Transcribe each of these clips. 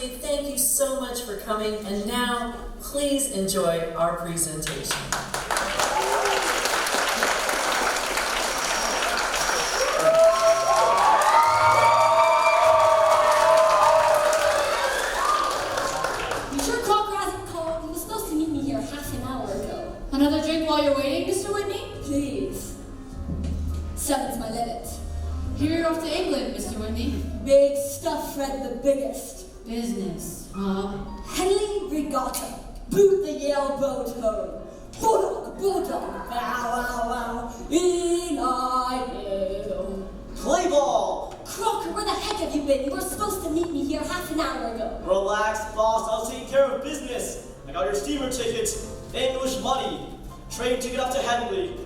honestly, thank you so much for coming, and now, please enjoy our presentation. Another drink while you're waiting, Mr. Whitney? Please. 7's my limit. Here you're off to England, Mr. Whitney. Big stuff, Fred, the biggest. Business, Henley Regatta. Boot the Yale boat home. Bulldog, bow, wow, wow. E-I-L. Play ball! Crocker, where the heck have you been? You were supposed to meet me here half an hour ago. Relax, boss. I was taking care of business. I got your steamer ticket, English money, train ticket up to Henley,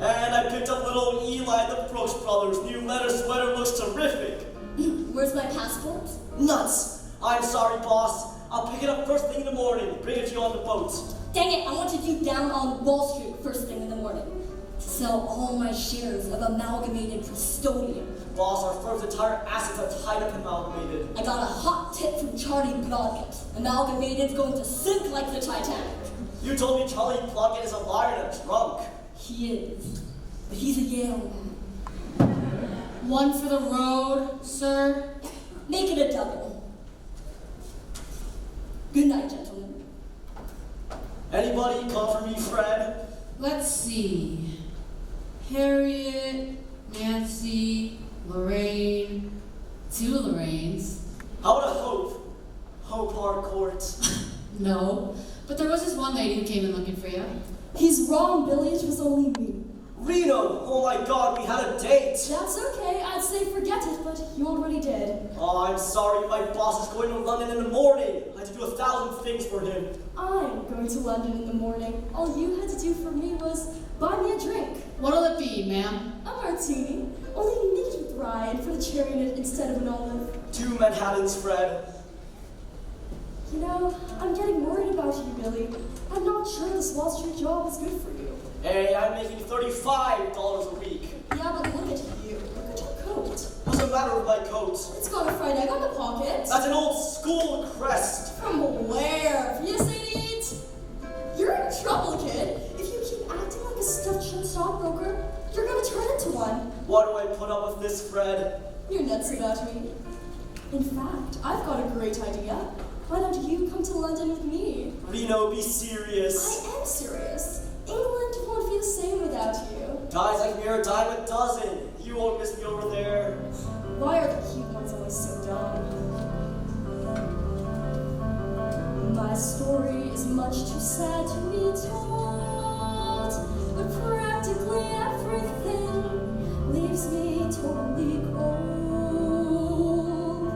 and I picked up little Eli the Brooks Brothers' new leather sweater. Looks terrific. Where's my passport? Nuts. I'm sorry, boss. I'll pick it up first thing in the morning. Bring it to you on the boat. Dang it, I wanted you down on Wall Street first thing in the morning to sell all my shares of Amalgamated Prestonium. Boss, our firm's entire assets are tied up in Amalgamated. I got a hot tip from Charlie Blodgett. Amalgamated's going to sink like the Titanic. You told me Charlie Blodgett is a liar and a drunk. He is, but he's a Yale man. One for the road, sir. Make it a double. Good night, gentlemen. Anybody come for me, Fred? Let's see. Harriet, Nancy, Lorraine, 2 Lorraines. How about a Hope? Hope Harcourt. No, but there was this one lady who came in looking for you. He's wrong, Billy. It was only me. Reno! Oh my god, we had a date! That's okay. I'd say forget it, but you already did. Oh, I'm sorry. My boss is going to London in the morning. I had to do 1,000 things for him. I'm going to London in the morning. All you had to do for me was buy me a drink. What'll it be, ma'am? A martini. Only make it with rye and put a cherry in it instead of an olive. 2 Manhattans, Fred. You know, I'm getting worried about you, Billy. I'm not sure this Wall Street job is good for you. Hey, I'm making $35 a week. Yeah, but look at you. Look at your coat. What's the matter with my coat? It's got a fried egg on the pocket. That's an old school crest. From where? Yes, idiot. You're in trouble, kid. If you keep acting like a stuffed shut stockbroker, you're gonna turn into one. Why do I put up with this, Fred? You're nuts about me. In fact, I've got a great idea. Why don't you come to London with me? Reno, be serious. I am serious. England won't be the same without you. Guys like me are a dime a dozen. You won't miss me over there. Why are the cute ones always so dumb? My story is much too sad to be told, but practically everything leaves me totally cold.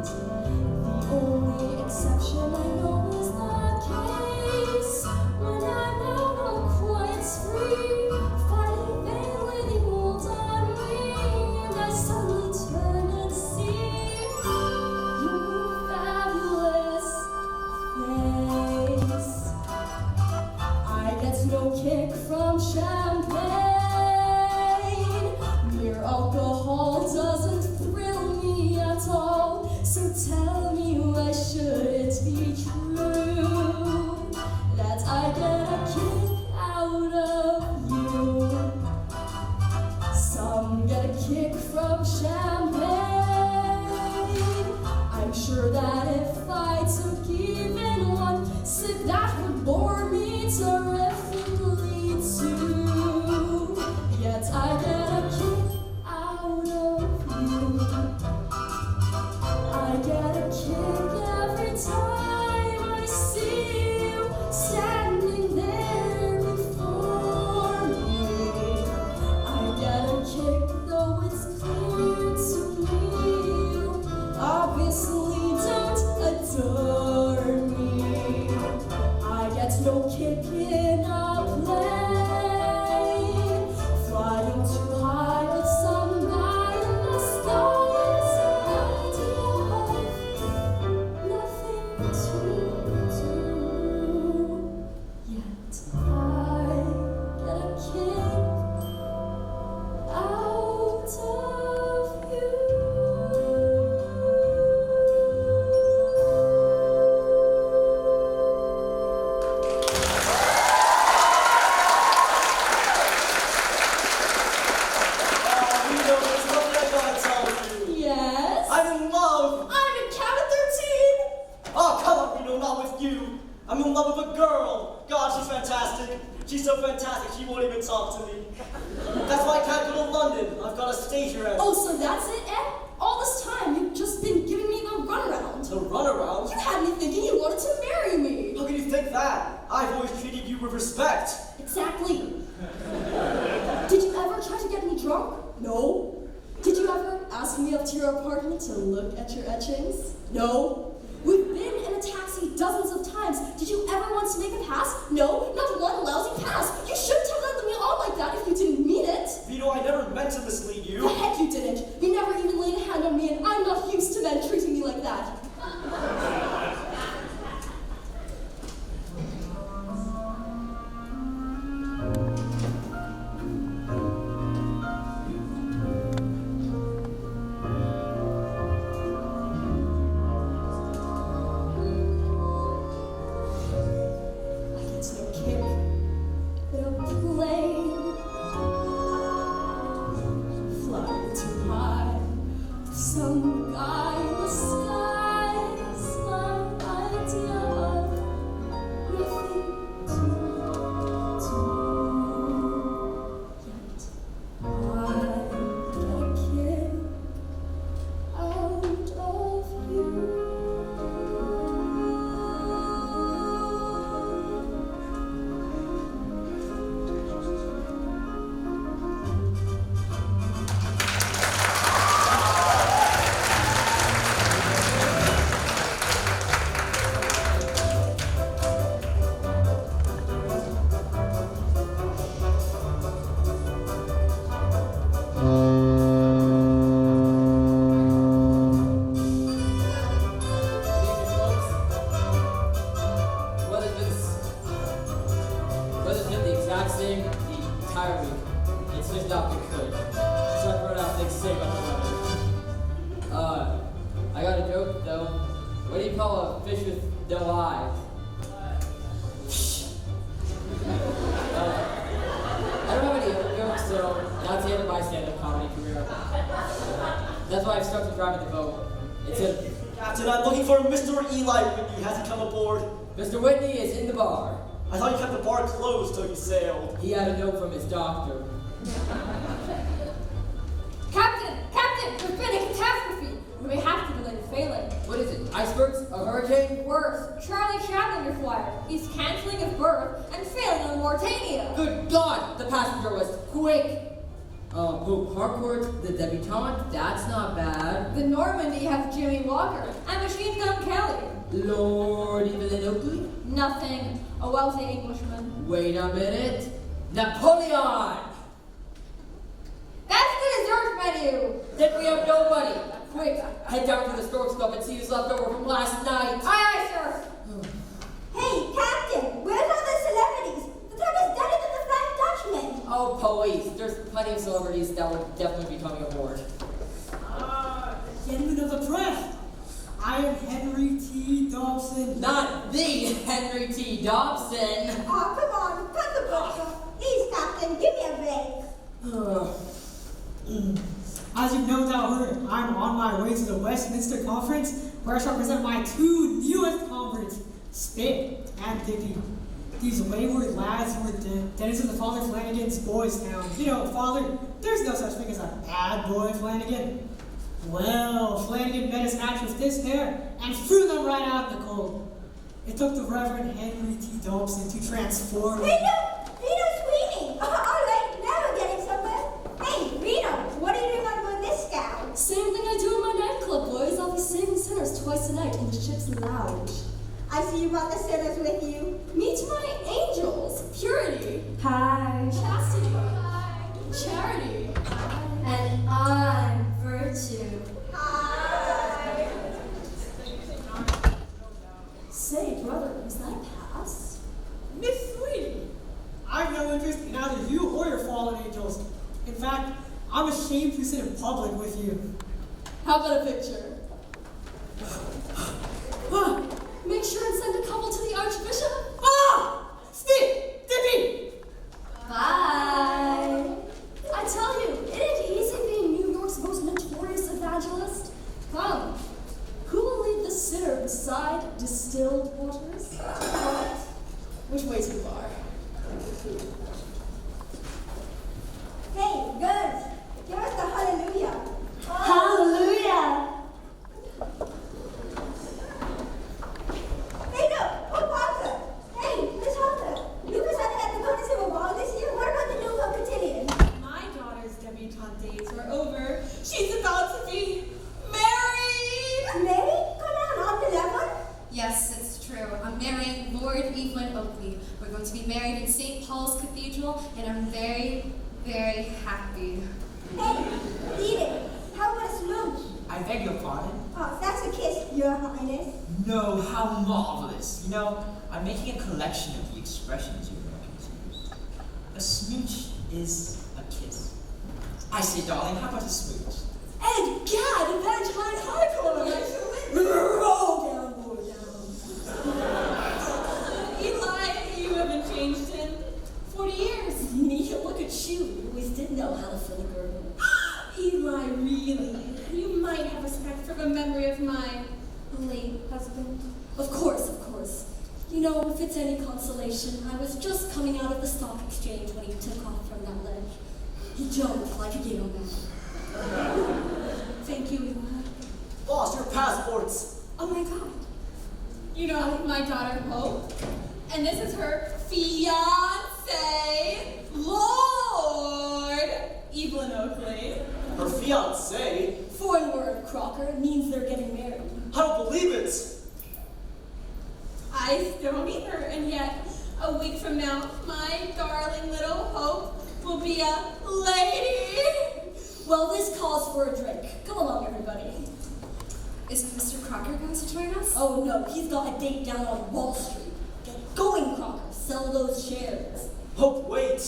The only exception I know is the case when I'm out on quiet spree, fighting vainly the old on me, and I suddenly turn and see your fabulous face. I get no kick from champagne. Mere alcohol doesn't thrill me at all. So tell me, why should it be true that I get a kick out of you? Some get a kick from champagne. I'm sure that if I took even one sip, that would bore me terrifically too. Yet I get a kick out of you. I get a kick every time I see you standing there before me. I get a kick though it's clear to me you obviously don't adore me. I get no kick in a plane, flying too high with some guy in the sky. It's an idea of nothing to do. Yet I get a kick out of you. I'm in love with a girl. God, she's fantastic. She's so fantastic, she won't even talk to me. That's why I can't go to London. I've got to stay here and... Oh, so that's it, Ed? All this time, you've just been giving me the runaround. The runaround? You had me thinking you wanted to marry me. How can you think that? I've always treated you with respect. Exactly. Did you ever try to get me drunk? No. Did you ever ask me up to your apartment to look at your etchings? No. We've been in a taxi dozens of times. Did you ever once make a pass? No, not one lousy pass. You shouldn't have let me on like that if you didn't mean it. Vito, I never meant to mislead you. The heck you didn't. You never even laid a hand on me, and I'm not used to men treating me like that. Some guy in the sky is my idea of nothing to yet. I get a kick out of you. I got a joke though. What do you call a fish with no eyes? I don't have any other jokes, so that's the end of my stand-up comedy career. That's why I've stuck to driving the boat. It's a... Captain, I'm looking for Mr. Eli Whitney. Has he come aboard? Mr. Whitney is in the bar. I thought you kept the bar closed till you sailed. He had a note from his doctor. Captain, there's been a catastrophe. We may have to delay the sailing. What is it? Icebergs? A hurricane? Worse, Charlie Chaplin is fired. He's canceling his berth and sailing on Mauritania. Good God! The passenger was quick! Pope Harcourt, the debutante, that's not bad. The Normandy has Jimmy Walker and Machine Gun Kelly. Lord Evelyn Oakley? Nothing. A wealthy Englishman. Wait a minute. Napoleon! That's the dessert menu. Then we have nobody. Quick, head down to the Storks Club and see who's left over from last night. Aye, sir. Hey, Captain, where's all the celebrities? The tug is deader than the Flying Dutchman. Oh, police. There's plenty of celebrities that will definitely be coming aboard. Gentlemen of the press, I am Henry T. Dobson. Not the Henry T. Dobson. Oh, come on, cut the bullshit. Please, Captain, give me a break. As you've no doubt heard, I'm on my way to the Westminster Conference, where I shall present my two newest converts, Spit and Dicky. These wayward lads who were denizens of Father Flanagan's Boys Town. You know, Father, there's no such thing as a bad boy, Flanagan. Well, Flanagan met his match with this pair and threw them right out in the cold. It took the Reverend Henry T. Dobson to transform him. Reno Sweeney. All right, now we're getting somewhere. Hey, Reno, what are you doing on board this scow? Same thing I do in my nightclub, boys. I'll be saving sinners twice a night in the ship's lounge. I see you brought the sinners with you. Meet my angels. Purity. Hi. Chastity. Charity. And I'm Virtue. Hi. Say, brother, was that a pass? Miss Sweeney, I've no interest in either you or your fallen angels. In fact, I'm ashamed to sit in public with you. How about a picture? Ah! Make sure and send a couple to the Archbishop. Ah! Steve! Dippy! Bye. I tell you, it ain't easy being New York's most notorious evangelist. Come, who will lead the sinner beside purified, distilled waters. What? Which way to the bar? Hey, girls, give us the hallelujah. Hallelujah! Hey, look, oh, Parker. Hey, Miss Hunter, you presented at the Golden Silver Ball this year. What about the new cotillion? My daughter's debutante dates are over. She's about to be married! Mary, come on the level. Yes, it's true. I'm marrying Lord Evelyn Oakley. We're going to be married in St. Paul's Cathedral, and I'm very, very happy. Hey, Edith, how about a smooch? I beg your pardon? Oh, that's a kiss, Your Highness. No, how marvelous. You know, I'm making a collection of the expressions you Americans use. A smooch is a kiss. I say, darling, how about a smooch? And God, the Valentine's hardcore! Roll down, boy, down. Eli, you haven't changed in 40 years. Neat, look at you. You always did know how to fill a girdle. Eli, really? You might have respect for the memory of my late husband. Of course, of course. You know, if it's any consolation, I was just coming out of the stock exchange when he took off from that ledge. He jumped like a Yale man. Thank you, Eli. Boss, your passports. Oh my God. You know, my daughter, Hope, and this is her fiancé, Lord Evelyn Oakley. Her fiance. Foreign word, Crocker, means they're getting married. I don't believe it. I still don't either, and yet, a week from now, my darling little Hope will be a lady. Well, this calls for a drink. Come along, everybody. Is Mr. Crocker going to join us? Oh no, he's got a date down on Wall Street. Get going, Crocker. Sell those shares. Hope, wait.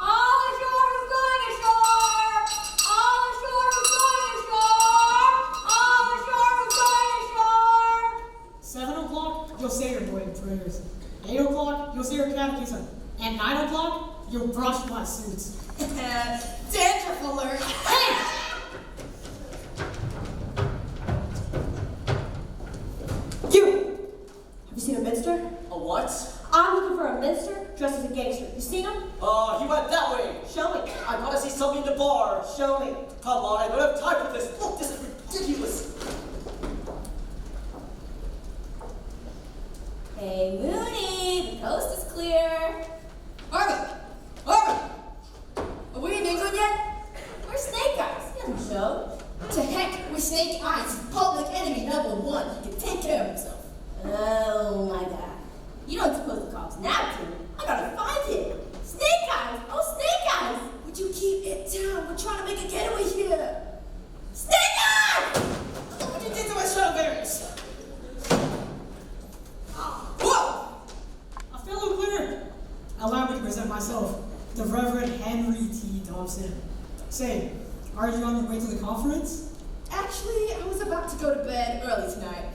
All ashore who's going ashore! All ashore who's going ashore! All ashore who's going ashore! 7 o'clock, you'll say your morning prayers. 8 o'clock, you'll say your catechism. And 9 o'clock, you'll brush my suits. Dandruff alert. Hey! You! Have you seen a minster? A what? I'm looking for a minster dressed as a gangster. You seen him? He went that way. Show me. I gotta see something in the bar. Show me. Come on, I don't have time for this. Look, this is ridiculous. Hey, Mooney, the coast is clear. Marvin! Marvin! Are we in England yet? Where's Snake Eyes? He hasn't showed. To heck with Snake Eyes, public enemy #1. He can take care of himself. Oh my God. You don't suppose the cops nabbed him? I gotta find him. Snake Eyes! Oh, Snake Eyes! Would you keep it down? We're trying to make a getaway here. Snake Eyes! Look what you did to my strawberries. Whoa! A fellow glitter. Allow me to present myself, the Reverend Henry T. Thompson. Say, are you on your way to the conference? Actually, I was about to go to bed early tonight.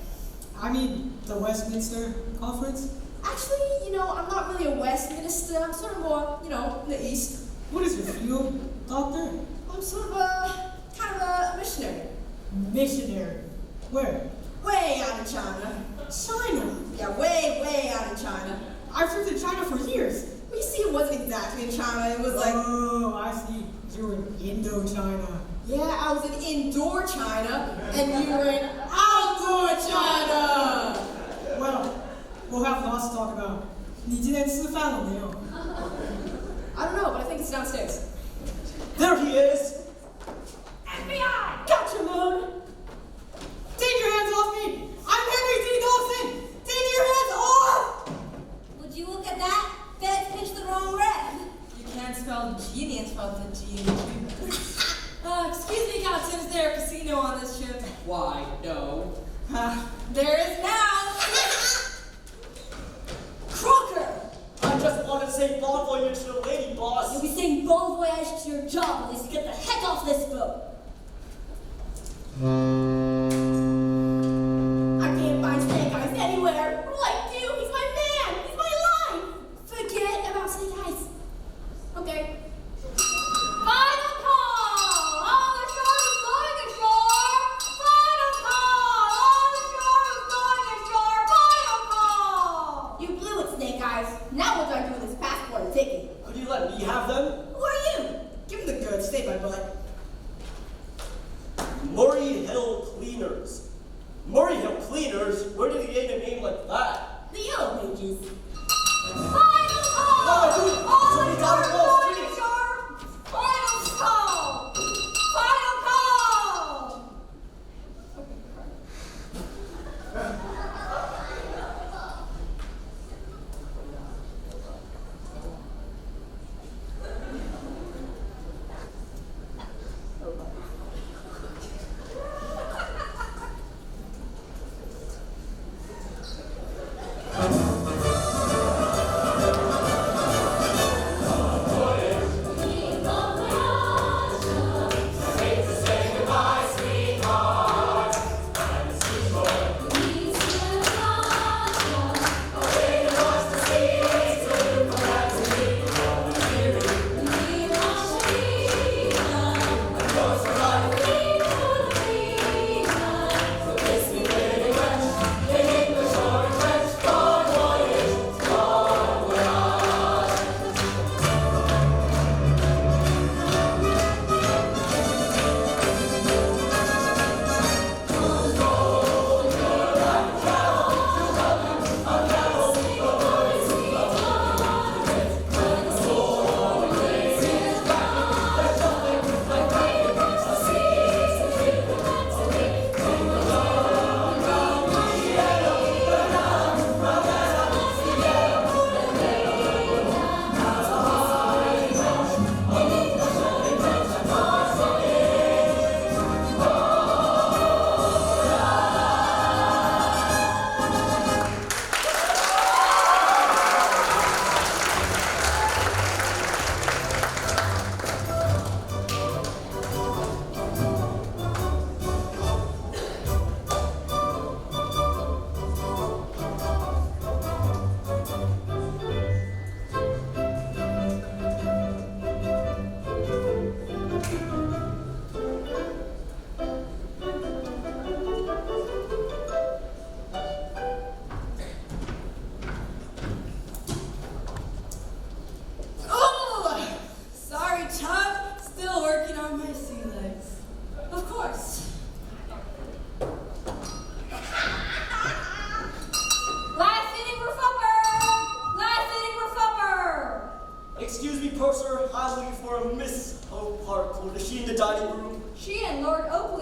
I mean, the Westminster Conference? Actually, you know, I'm not really a Westminster. I'm sort of more, you know, in the East. What is your field, Doctor? I'm sort of a, kind of a missionary. Missionary. Where? Way out in China. China. Yeah, way out in China. I've lived in China for years. Well, you see, it wasn't exactly in China. It was like, Oh, I see. You were in Indochina. yeah, I was in indoor China, and you were in outdoor China. Well, we'll have lots to talk about. 你今天吃饭了没有? I don't know, but I think it's downstairs. There he is. FBI! Gotcha, Moon! Take your hands off me! I'm Henry T. Dawson! Take your hands off! Would you look at that? Feds pinched the wrong red. You can't spell genius without the G in Q. Excuse me, Captain, is there a casino on this ship? Why, no. There is now! Crocker! I just wanted to say bon voyage to the lady, boss. You'll be saying bon voyage to your job unless you get the heck off this boat. I can't find Snake Eyes anywhere. What do I do? He's my man. He's my life. Forget about Snake Eyes. Okay. Final call! All ashore is going ashore! Final call! All ashore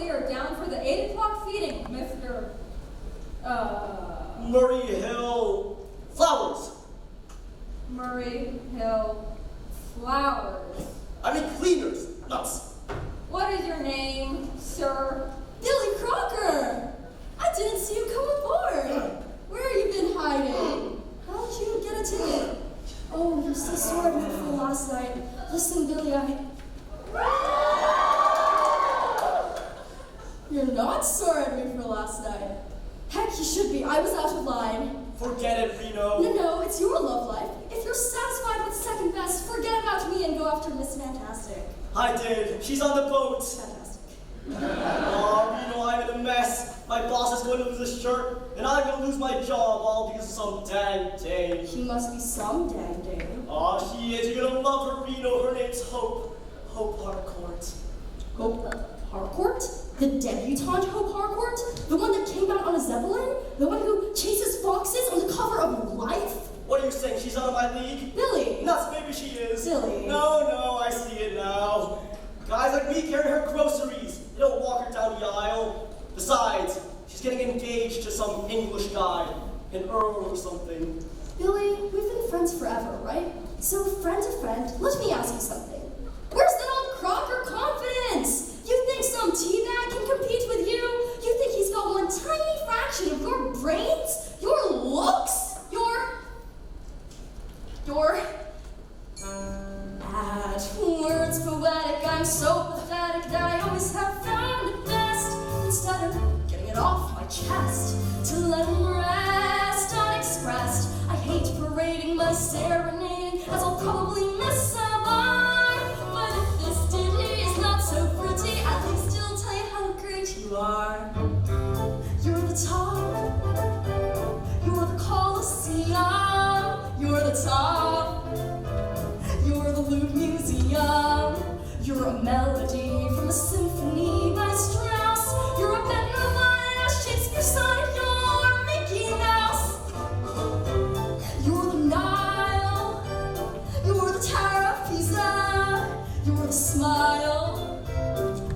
we are down for the 8 o'clock feeding, Mr. Murray Hill Flowers. Murray Hill Flowers. I mean cleaners, nuts. What is your name, sir? Billy Crocker! I didn't see you come aboard. Where have you been hiding? How'd you get a ticket? Oh, you're so sore at me from last night. Listen, Billy, You're not sore at me for last night. Heck, you should be. I was out of line. Forget it, Reno. No, it's your love life. If you're satisfied with second best, forget about me and go after Miss Fantastic. I did. She's on the boat. Fantastic. Oh, Reno, I'm in a mess. My boss is going to lose his shirt, and I'm going to lose my job all because of some dang day. She must be some dang day. Oh, she is. You're going to love her, Reno. Her name's Hope. Hope Harcourt. Hope Harcourt? The debutante Hope Harcourt? The one that came out on a Zeppelin? The one who chases foxes on the cover of Life? What are you saying? She's out of my league? Billy! Nuts, maybe she is. Billy. No, I see it now. Guys like me carry her groceries. They don't walk her down the aisle. Besides, she's getting engaged to some English guy, an earl or something. Billy, we've been friends forever, right? So friend to friend, let me ask you something. Where's that old Crocker confidence? You think some teabag can compete with you? You think he's got one tiny fraction of your brains? Your looks? Your bad words poetic. I'm so pathetic that I always have found it best, instead of getting it off my chest, to let him rest unexpressed. I hate parading my serenading, as I'll probably miss a bar. But if this ditty is not so pretty, at least it'll tell you how great you are. You're the top, you're the Colosseum, you're the top, you're the Louvre Museum, you're a melody from a symphony by Strauss, you're a Beethoven, Shakespeare sonnet, you're Mickey Mouse, you're the Nile, you're the Tower of Pisa, you're the smile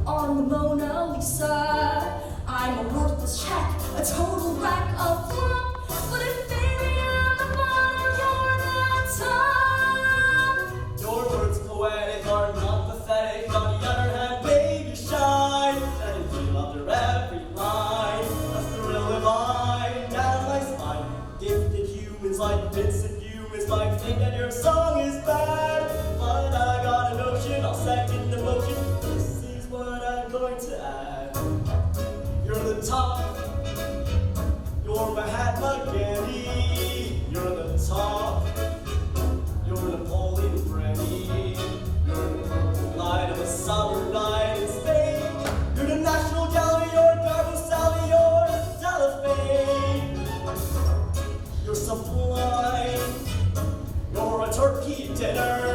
on the Mona Lisa. I'm a worthless check, a total wreck, a flop. But if baby I'm the bottom, you're the top. Your words poetic are not pathetic. On the other hand, babe, you shine. And you feel under every line. A thrill divine down my spine. Gifted humans like bits of humans might think that your song is bad. But I got a notion, I'll second the motion. This is what I'm going to add. You're the top. You're Mahatma Gandhi. You're the top. You're Napoleon Freddie. You're the purple light of a summer night in Spain. You're the National Gallery. You're Garbo Sally. You're the cellophane. You're sublime. You're a turkey dinner.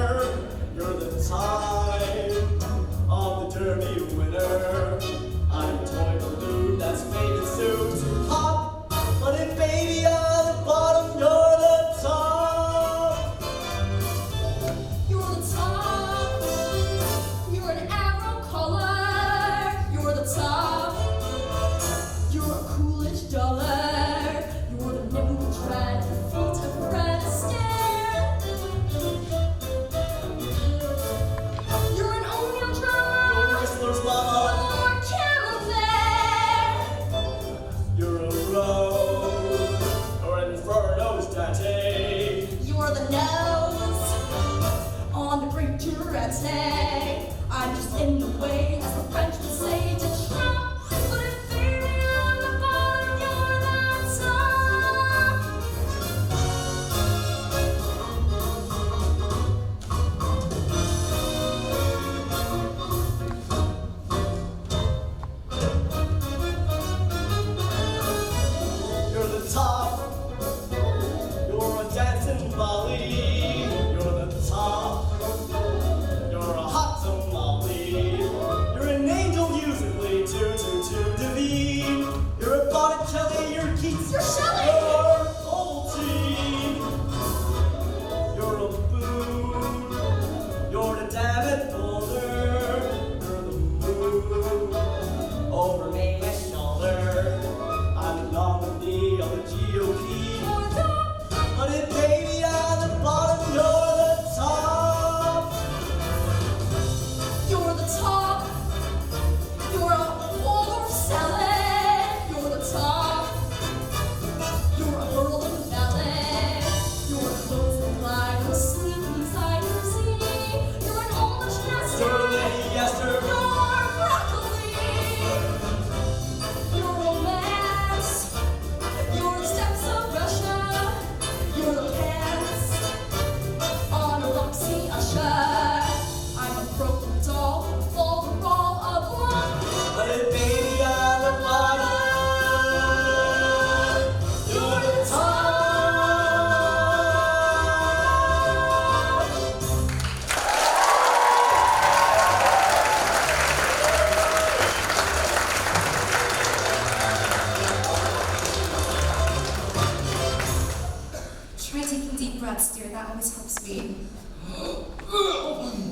breaths, dear. That always helps me.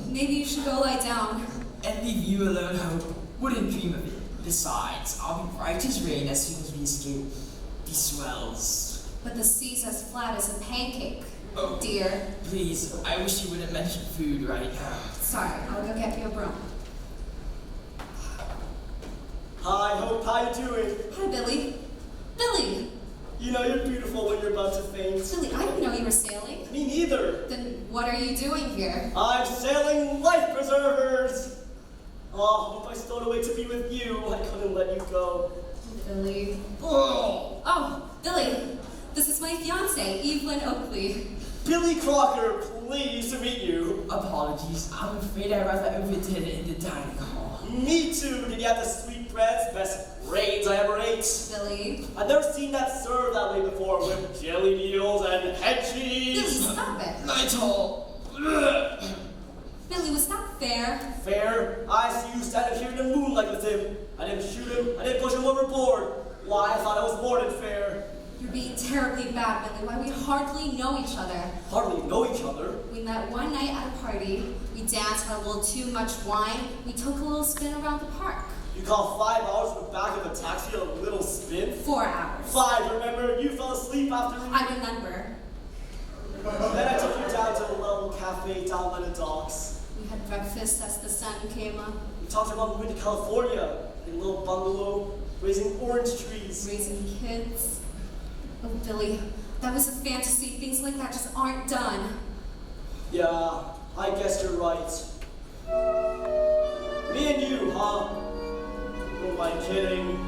Maybe you should go lie down. And leave you alone, Hope. Wouldn't dream of it. Besides, I'll be right as rain as soon as we escape these swells. But the sea's as flat as a pancake, Oh. dear. Please, I wish you wouldn't mention food right now. Sorry, I'll go get you a broom. Hi, Hope, how you doing? Hi, Billy. Billy! You know you're beautiful when you're about to faint. Billy, I didn't know you were sailing. Me neither. Then what are you doing here? I'm sailing life preservers. Oh, Hope I stowed away to be with you. I couldn't let you go. Billy. Oh! Oh, Billy. This is my fiance, Evelyn Oakley. Billy Crocker, pleased to meet you. Apologies, I'm afraid I rather overdid it in the dining hall. Me too. Did you have the sweetbreads? Best brains I ever ate. Billy. I've never seen that served that way before with jelly beans and head Billy, cheese. stop it. Night hall. Billy, was that fair? Fair. I see you standing here in the moonlight with him. I didn't shoot him. I didn't push him overboard. Why, I thought it was more than fair. You're being terribly bad, Billy. Why, we hardly know each other. Hardly know each other. We met one night at a party. We danced, had a little too much wine. We took a little spin around the park. You call 5 hours in the back of a taxi a little spin? 4 hours. 5, remember? You fell asleep after me. I remember. Then I took you down to a little cafe down by the docks. We had breakfast as the sun came up. We talked about moving to California in a little bungalow, raising orange trees. Raising kids. Oh, Billy, that was a fantasy. Things like that just aren't done. Yeah, I guess you're right. Me and you, huh? Who am I kidding?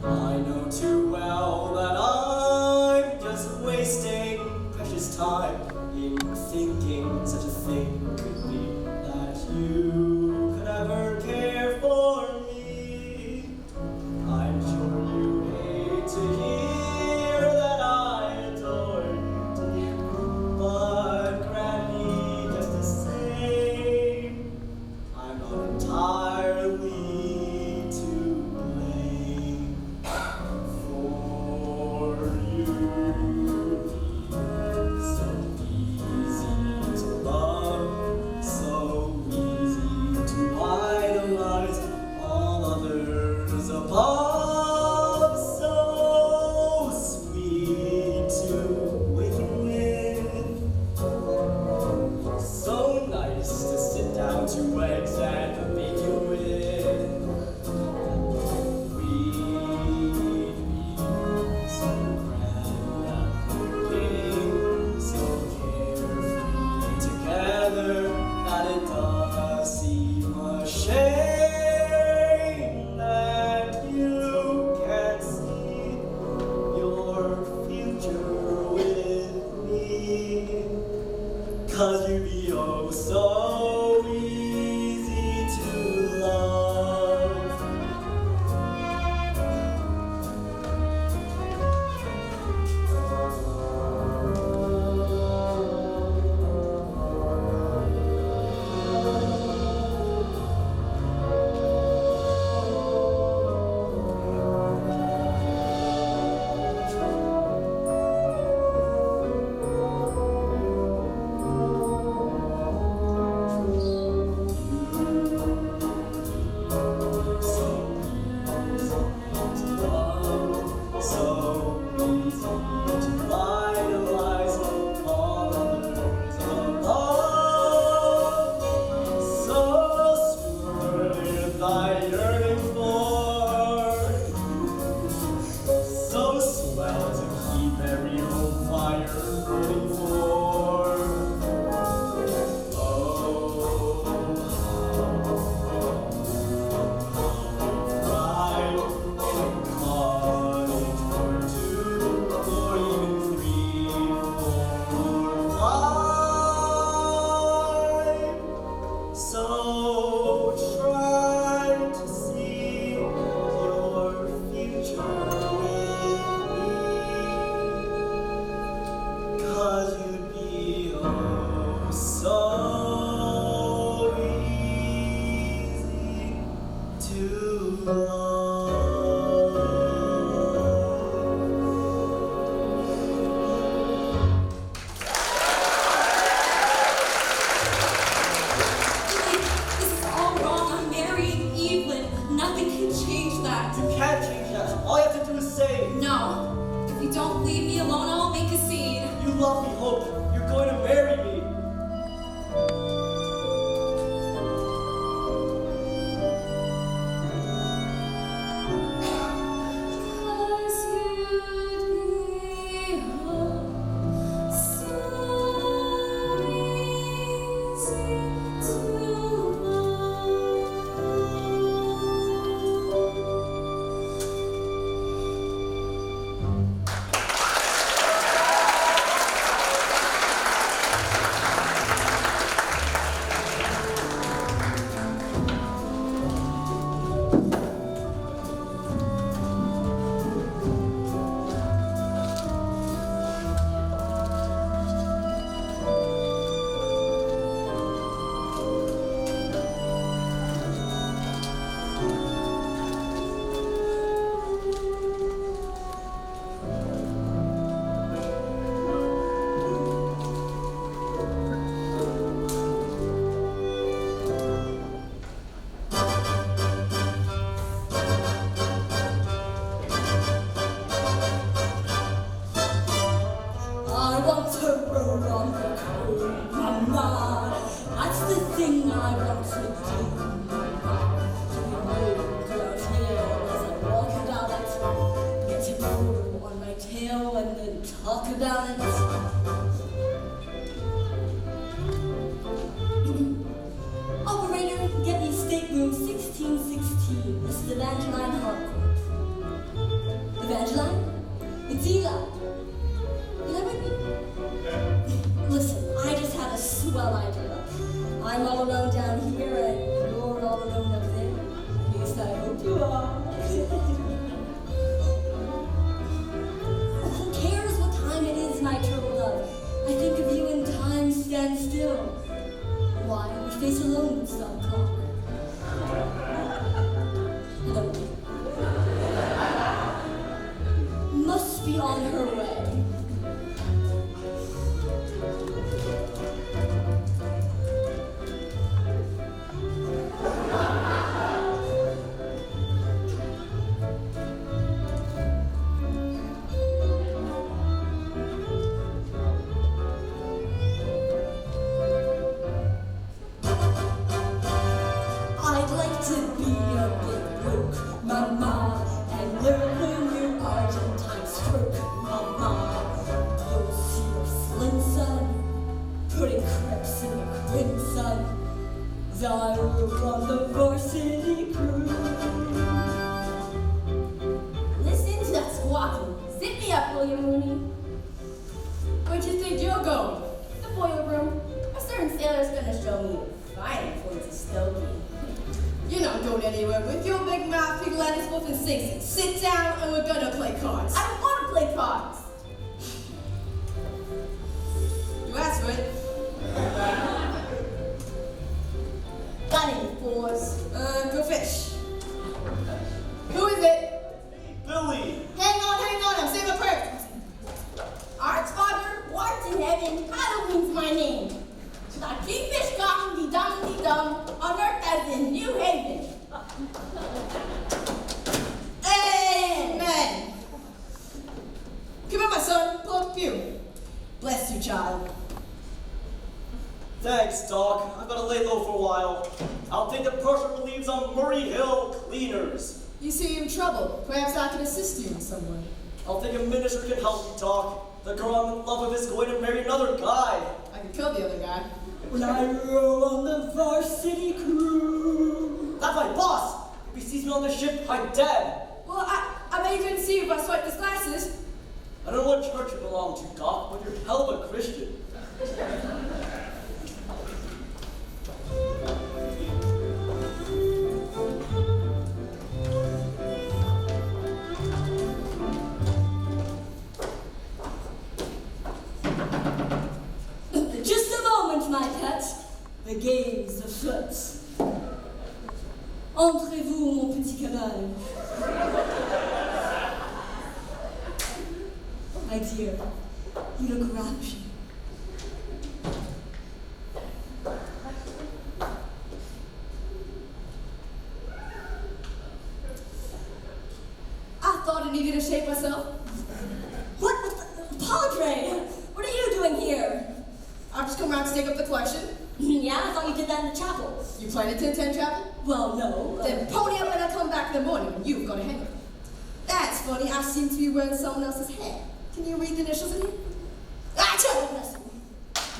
I know too well that I'm just wasting precious time in thinking such a thing could be that you could ever care for me. I'm sure you hate to hear that I adore you, but Granny, just the same, I'm not entirely to blame for you being so easy to love, so easy to idolize, all others above, so sweet to waken with, so nice to sit down to eggs and bacon with. We'd be so grand and being so carefree together that it does seem a shame that you can't see your future with me. 'Cause you'd be oh so easy to love. To love. You can't change that. All you have to do is say, No. If you don't leave me alone, I won't make a scene. you love me, Hope. You're going to marry me. Cause you'd be home so easy to I want to roll on the cold, mama. That's the thing I want to do. Go out here as I walk about it, get to pull on my tail and then talk about it. Operator, get me stateroom 1616. This is Evangeline Harcourt. Evangeline? It's Eli. Is that with me? Listen, I just had a swell idea. I'm all alone down here and you're all alone up there. At least I hope you are. Who cares what time it is, my turtle dove? I think of you in time stand still. Why, your face alone would stop clock. Must be on her way. I'd like to be a big broke mama and learn your Argentine stroke, mama. You'll see your slim son, putting crepes in the crimson. I will run the varsity crew. Listen to that squawking. Zip me up, will you, Mooney? Where'd you think you're going? The boiler room. A certain sailor's gonna show me fine points of Stokey. You're not going anywhere with your big mouth, big lettuce, wolf, and sing. Sit down and we're gonna play cards. I don't want to play cards. You asked for it. Got any fours? Go fish. Who is it? Billy! Hang on, I'm saying my prayer. Archfather, what's in heaven? Halloween's my name. The kingfish come de dum on earth as in New Haven. Amen. Come here, my son. Pull up a few. Bless you, child. Thanks, Doc. I've got to lay low for a while. I'll take the personal leaves on Murray Hill Cleaners. You see you're in trouble. Perhaps I can assist you in some way. I'll think a minister can help me, Doc. The girl I'm in love with is going to marry another guy. I can kill the other guy. When I row on the varsity crew. That's my boss. If he sees me on the ship, I'm dead. Well, I bet you couldn't see if I swiped his glasses. I don't know what church you belong to, Doc, but you're hell of a Christian. Just a moment, my pet. The game's afoot. Entrez-vous, mon petit canal. My dear, you look ravishing. felt the need to shape myself. What? Padre, what are you doing here? I've just come around to take up the collection. Yeah, I thought you did that in the chapel. You planning to attend chapel? Well, no. Then pony up and I come back in the morning and you've got a hangover. That's funny, I seem to be wearing someone else's hair. Can you read the initials in here? Ah, bless you.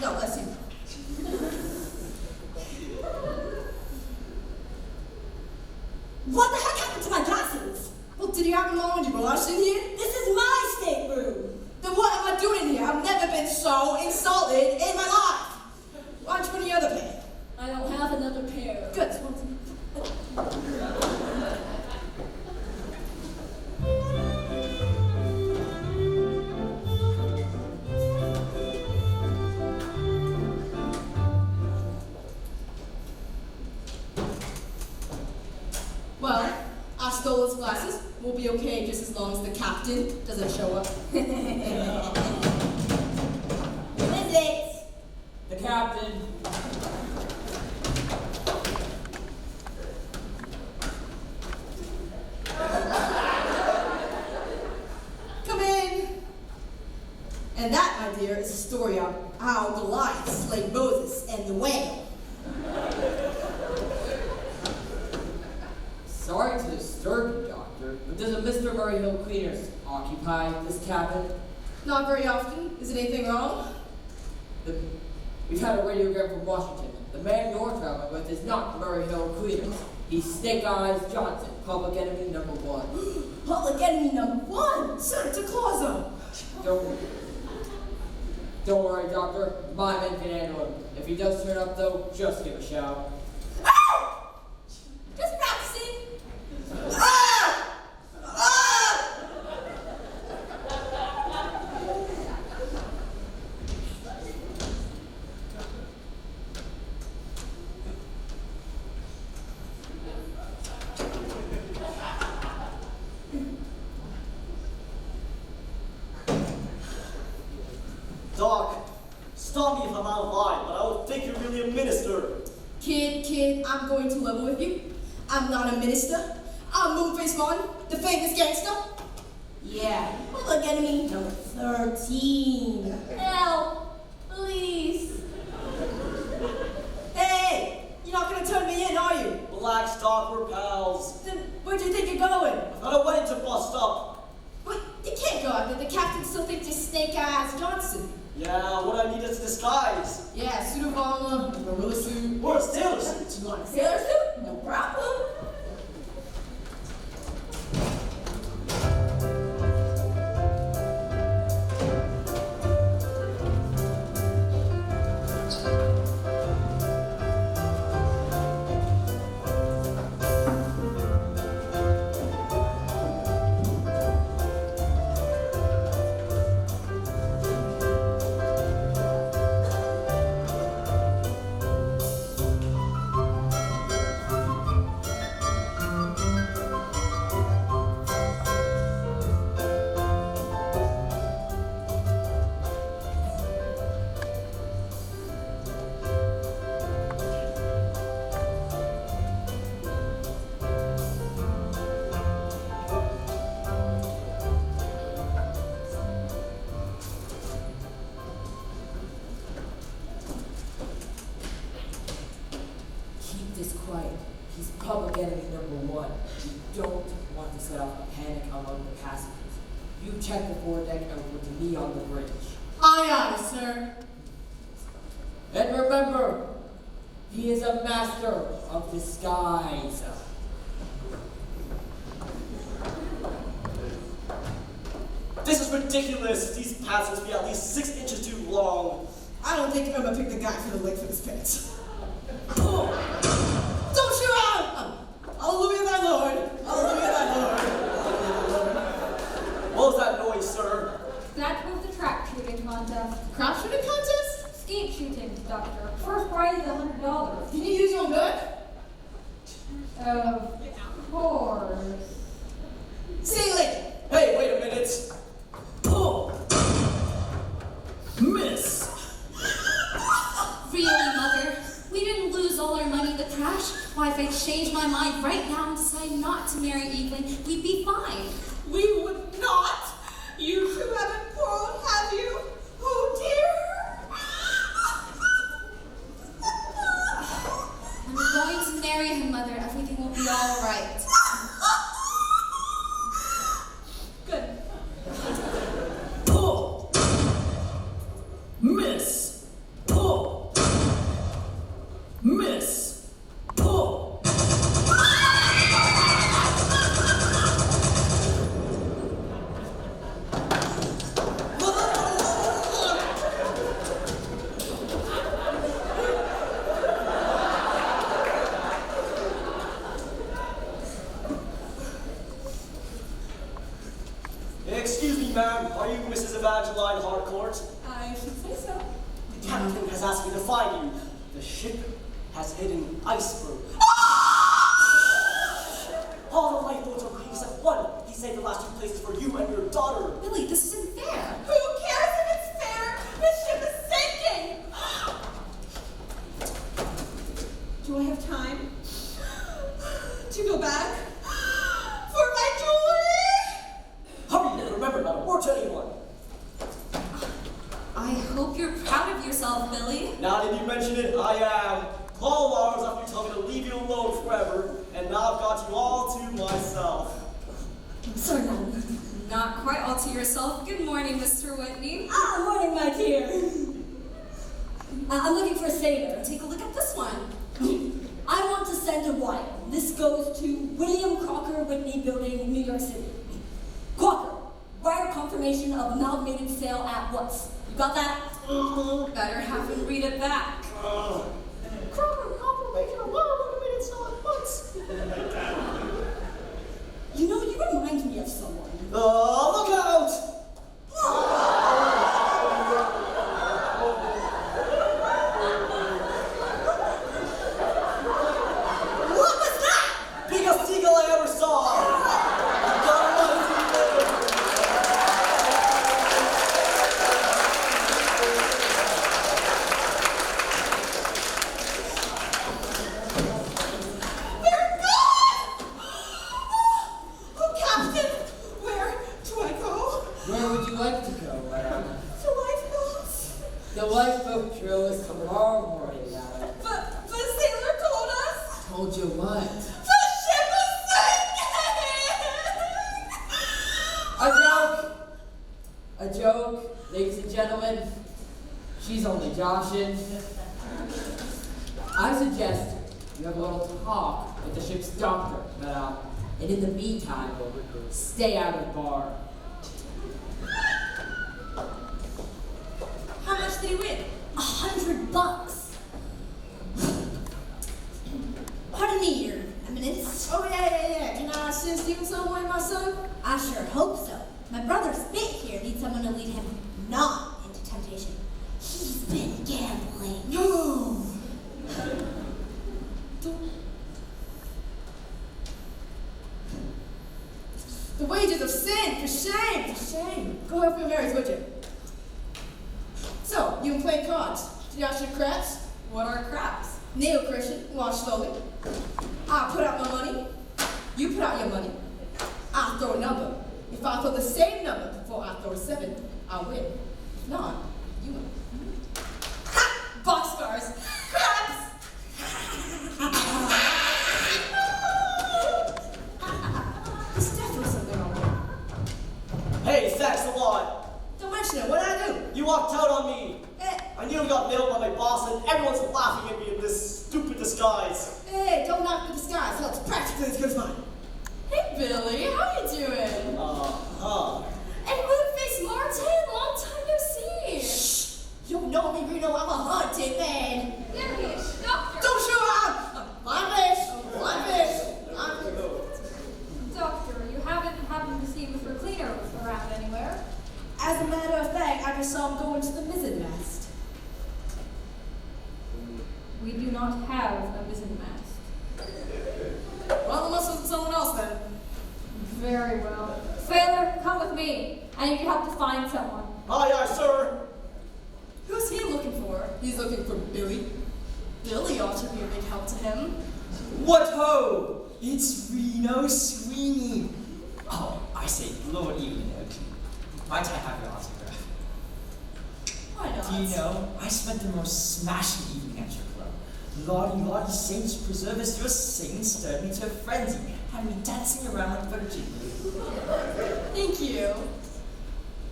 No, bless you. What the heck happened to my glasses? Well, did you have them on when you rushed in here? This is my stateroom. Then what am I doing in here? I've never been so insulted in my life. Why don't you put in your other pair? I don't have another pair. Good. Well, I stole his glasses. We'll be okay just as long as the captain doesn't show up. Who is it? The captain. Come in. And that, my dear, is a story of how Goliath slayed Moses and the whale. Sorry to disturb you, Doctor, but does a Mr. Murray Hill Cleaners occupy this cabin? Not very often. Is it anything wrong? We've had a radiogram from Washington. The man you're traveling with is not Murray Hill Cleaners. He's Snake Eyes Johnson, public enemy number 1. Public enemy number 1. Santa Clausa. Don't worry, Doctor. My men can handle him. If he does turn up, though, just give a shout. Just practicing. Doc, stop me if I'm out of line, but I don't think you're really a minister. Kid, I'm going to level with you. I'm not a minister. I'm Moonface Martin, the famous gangster. Yeah. Public enemy number 13. Help! Please. Hey, you're not going to turn me in, are you? Relax, Doc, we're pals. Then where'd you think you're going? I've got a wedding to bust up. But you can't go out there. The captain still thinks you're Snake Eyes Johnson. Yeah, what I need is a disguise. Yeah, suit of armor, gorilla suit. Or a sailor suit. You want a sailor suit? No problem. This quiet. He's public enemy number 1. You don't want to set off a panic among the passengers. You check the foredeck and report to me on the bridge. Aye, aye, sir. And remember, he is a master of disguise. This is ridiculous. These paths must be at least 6 inches too long. I don't think I'm gonna pick the guy for the length of his pants. Oh. Don't shoot out! Hallelujah, thy Lord! Hallelujah, thy Lord! What was that noise, sir? That was the track shooting contest. Crop shooting contest? Skeet shooting, Doctor. First prize is $100. Can you use your own gun? Of course. Sailing! Hey, wait a minute. Pull! Miss! Really, Mother? We didn't lose all our money in the crash. Why, if I changed my mind right now and decided not to marry Evelyn, we'd be fine. We would Excuse me, ma'am. Are you Mrs. Evangeline Harcourt? I should say so. The captain has asked me to find you. The ship has hit an iceberg. All the lifeboats are weak except one. He saved the last 2 places for you and your daughter. Billy, this isn't fair. Who cares if it's fair? This ship is sinking! Do I have time to go back for my jewelry? Hurry and remember not to report anyone. I hope you're proud of yourself, Billy. Now that you mention it, I am. All hours after you told me to leave you alone forever, and now I've got you all to myself. Sorry, Madam. Not quite all to yourself. Good morning, Mr. Whitney. Morning, my dear. I'm looking for a sailor. Take a look at this one. I want to send a wire. This goes to William Crocker Whitney Building, New York City. Crocker, wire confirmation of amalgamated sale at once. You got that? Better have him read it back. Crocker, confirmation of amalgamated sale at once. You know, you remind me of someone. Look out! What was that? Biggest eagle I ever saw! They're gone! Oh, Captain, where do I go? Where would you like to go, madam? The lifeboats. The lifeboat drill is tomorrow morning, madam. But the sailor told us Told you what? the ship is sinking! A joke, ladies and gentlemen. She's only joshing. I suggest you have a little talk with the ship's doctor, madam. And in the meantime, stay out of the bar. How much did he win? $100. Pardon me, Your Eminence. Oh, yeah. Can I assist you in some way, my son? I sure hope so. My brother Spit here needs someone to lead him not into temptation. He's been gambling. No. The wages of sin, for shame, for shame. Go help your marriage, would you? So, you been playing cards? Did you ask your craps? What are craps? Neo-Christian, watch slowly. I put out my money. You put out your money. I throw a number. If I throw the same number before I throw a 7, I win. If not, you win. Ha! Boxcars. Craps! There's definitely something wrong with it. Hey, thanks a lot. Don't mention it. What did I do? You walked out on me. Eh, I nearly got nailed by my boss, and everyone's laughing at me in this stupid disguise. hey, don't knock the disguise. Hell, it's practically as good as mine. Hey, Billy, how you doing? And Moonface Martin, long time no see. Shh. You don't know me, Reno. I'm a hunted man. There he is, Doctor. Don't show out. Blind fish. Blind fish. Blind fish. Doctor, you haven't happened to see Mr. Cleaner around anywhere? As a matter of fact, I just saw him go into the mizzenmast. We do not have a mizzenmast. Well, unless it was someone else then. Very well. Sailor, come with me. I need you help to find someone. Aye, sir. Who's he looking for? He's looking for Billy. Billy ought to be a big help to him. What ho! It's Reno Sweeney. Oh, I say, Lord Evening. Might I have your autograph? Why not? Do you know, I spent the most smashing evening at your club. Lordy, saints preserve us, your singing stirred me to a frenzy, had me dancing around like Virginia. Thank you.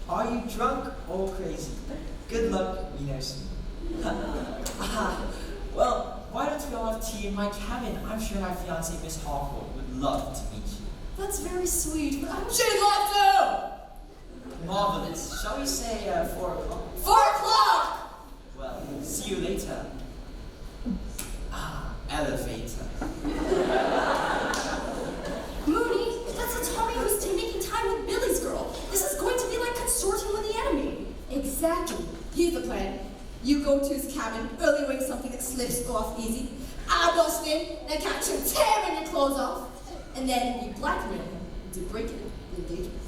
Are you drunk or crazy? Good luck, Reno Sweeney. Well, why don't we all have tea in my cabin? I'm sure my fiancée, Miss Harcourt, would love to meet you. That's very sweet, but I'm she'd love to! Marvelous. Shall we say 4 o'clock? 4 o'clock! Well, see you later. Elevator. Mooney, that's a Tommy who's making time with Billy's girl. This is Exactly. Here's the plan. You go to his cabin, early wake something that slips off easy. I bust in and catch him tearing your clothes off. And then you blackmail him into breaking the engagement.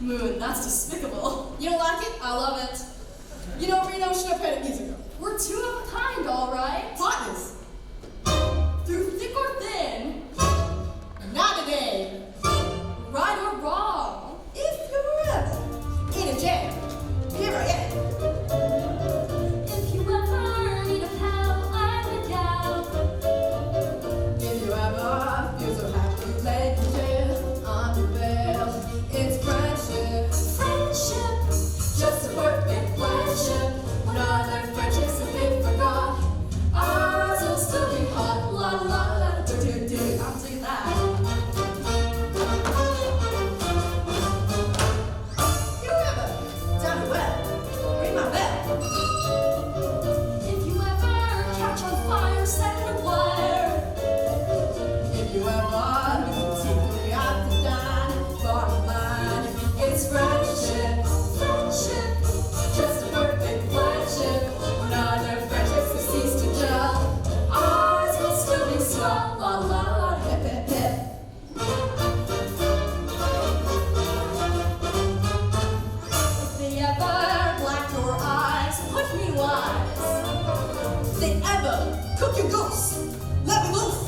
Moon, that's despicable. You don't like it? I love it. You know, Reno should have had a musical. We're two of a kind, all right? Partners. Through thick or thin, Not today. right or wrong. If you're ever in a jam, here I am. If you ever need a pal, I'm a gal. If you ever feel so happy, play the jam. I'm your bell. It's friendship. Friendship, Just a perfect friendship. When other friendships have been forgot, ours will still be hot. La la la do do do. I'll do that. You ever down a well? Ring my bell. if you ever catch on fire, send a wire. If you ever lose secretly at the dine, bottom line, it's friendship. Friendship, Just a perfect friendship. When other friendships have ceased to gel, ours will still be swell. La la la, hip hip hip. If they ever black your eyes, put me wise. If they ever cook your goose, let me loose.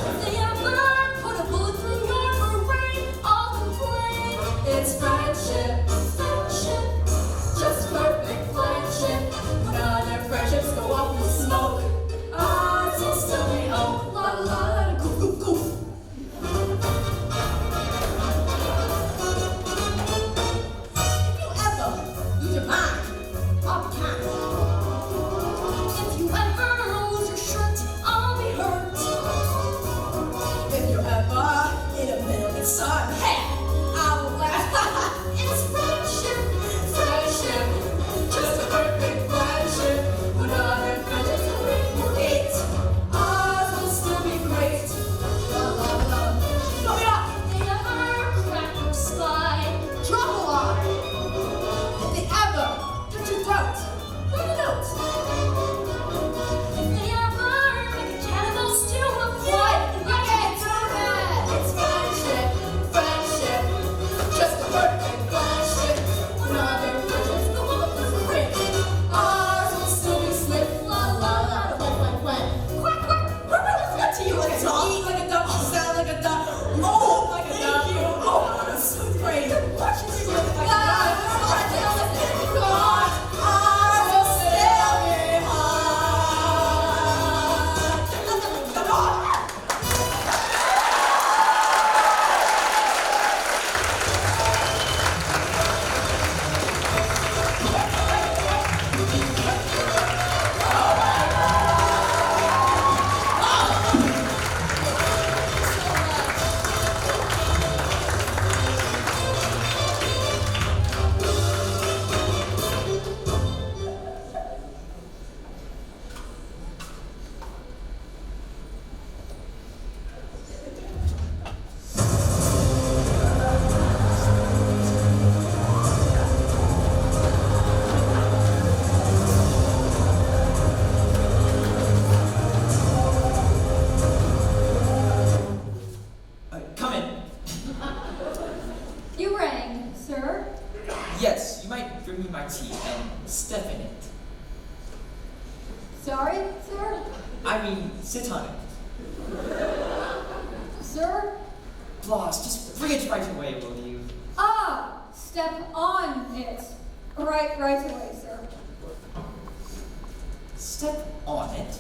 if they ever put a bullet through your brain, I'll complain. It's friendship. Friendship, Just perfect friendship. When other friendships go up in smoke, ours will still be oak. La la la, goof goof goof. If you ever lose your mind, I'll be kind. if you ever lose your shirt, I'll be hurt. If you're ever in a million sun, hey, I will laugh. It's friendship, Friendship, just a perfect friendship. When other friendships will meet, ours will still be great. La la la. Throw it up, if they ever crack your spine. drop a line. If they ever cut your throat, leave a note. If they ever make a cannibal stew of blood, You can't do that. It's friendship, friendship, just a perfect friendship. When other friendships go up the creek, ours will still be slick. La la la, quack quack quack, quack quack. We're really good to you. Like a dog, eat like a duck, sound like a duck, move like a duck. Oh, that's so great. Watch you do it like a duck. God, ours will still be hot. Come on. Come in. You rang, sir. Yes, you might bring me my tea and step in it. Sorry, sir? I mean, sit on it. Sir? Boss, just bring it right away, will you? Ah, step on it. Right away, sir. Step on it?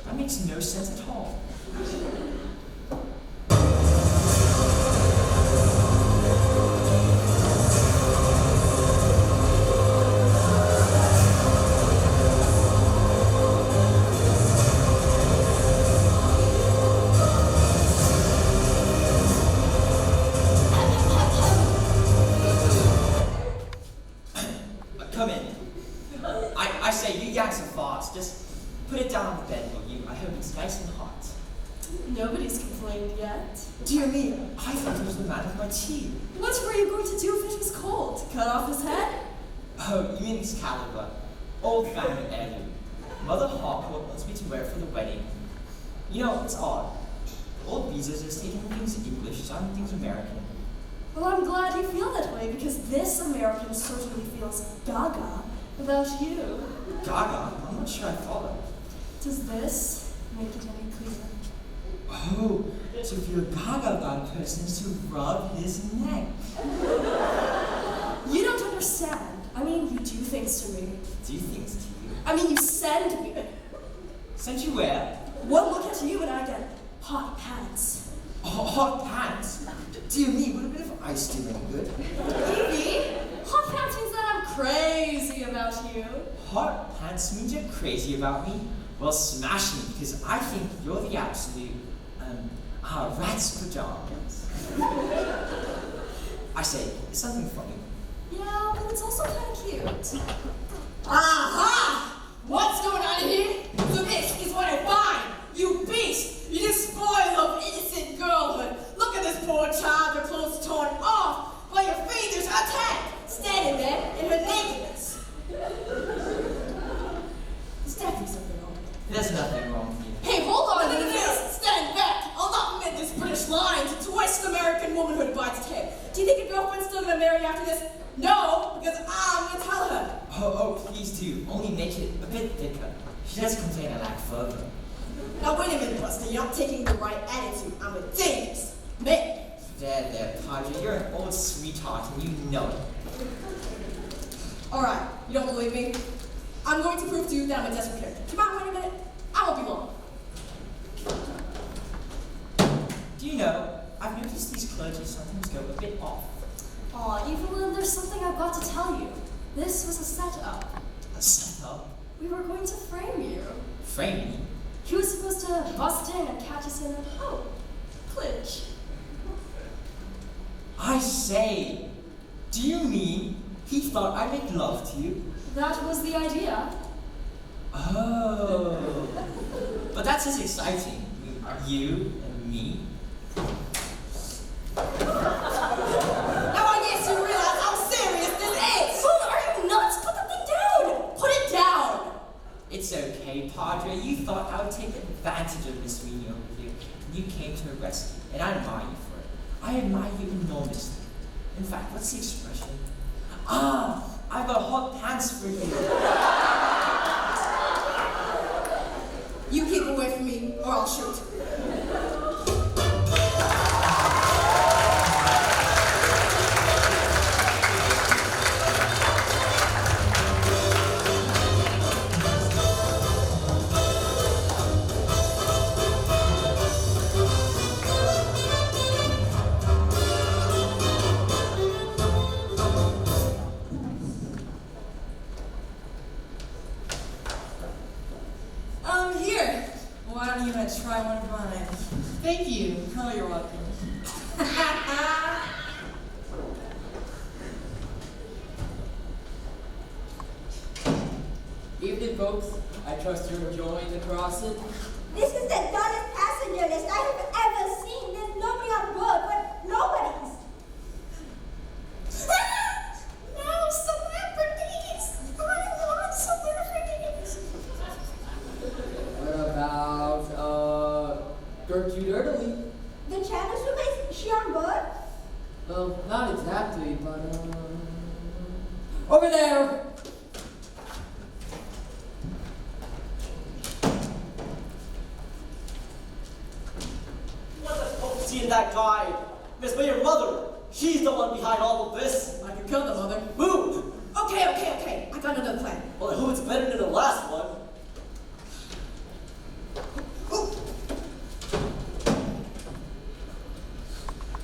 That makes no sense at all. Come in. I say, you yaks are fast. Just put it down on the bed, will you? I hope it's nice and hot. Nobody's complained yet. Dear me, I thought it was the man of my tea. What were you going to do if it was cold? Cut off his head? Oh, you mean Excalibur. Old family heirloom. Mother Harcourt wants me to wear it for the wedding. You know, it's odd. Old Beezers is taking things English, sounding things American. Well, I'm glad you feel that way because this American certainly feels gaga about you. Gaga? I'm not sure I follow. Does this make it any clearer? Oh, to feel gaga about a person is to rub his neck. You don't understand. I mean, you do things to me. Do things to you? I mean, you send me. Sent you where? One look at you and I get hot pants. Oh, hot pants. Dear me, would a bit of ice do any good? Maybe. Hot pants means that I'm crazy about you. Hot pants means you're crazy about me? Well, smash me, because I think you're the absolute, rat's pajamas. I say, it's something funny. Yeah, but it's also kind of cute. Aha! What's going on in here? So this is what I find! You beast! You despoil of innocent girlhood! Look at this poor child, her clothes torn off, while your fingers are tagged, standing there in her nakedness. There's definitely something wrong. There's nothing wrong with you. Hey, hold on to this! Stand back! I'll not permit this British line to twist American womanhood by its tail. Do you think your girlfriend's still gonna marry after this? No, because I'm gonna tell her. Oh, please do. Only make it a bit thicker. She does complain I lack fervor. Now wait a minute, Buster. You're not taking the right attitude. I'm a dangerous man. There, Padre. You're an old sweetheart, and you know it. All right, you don't believe me? I'm going to prove to you that I'm a desperate character. Come on, wait a minute. I won't be long. Do you know, I've noticed these clergy sometimes go a bit off. Aw, Evelyn, there's something I've got to tell you. This was a setup. A setup? We were going to frame you. Frame me? He was supposed to bust in and catch us in a clinch. I say, do you mean he thought I'd make love to you? That was the idea. Oh. But that's as exciting. You and me. Now I guess you realize how serious this is. Son, are you nuts? Put the thing down! Put it down. It's okay, Padre. You thought I would take advantage of Miss Sweeney over here. You came to her rescue, and I admire you for it. I admire you enormously. In fact, what's the expression? Ah, I've got hot pants for you. You keep away from me, or I'll shoot. Here. Why don't you try one of mine? Thank you. Oh, you're welcome. Evening, folks. I trust you're enjoying the crossing. This is the dullest passenger list I have ever seen. There's nobody on board, but nobody's. No celebrities! I want celebrities! What about, Gertrude Erdely? The Chandler's room, is she on board? Well, not exactly, but, over there! Seeing that guy, Miss May, your mother, she's the one behind all of this. I could kill the mother. Move! Okay. I got another plan. Well, I hope it's better than the last one.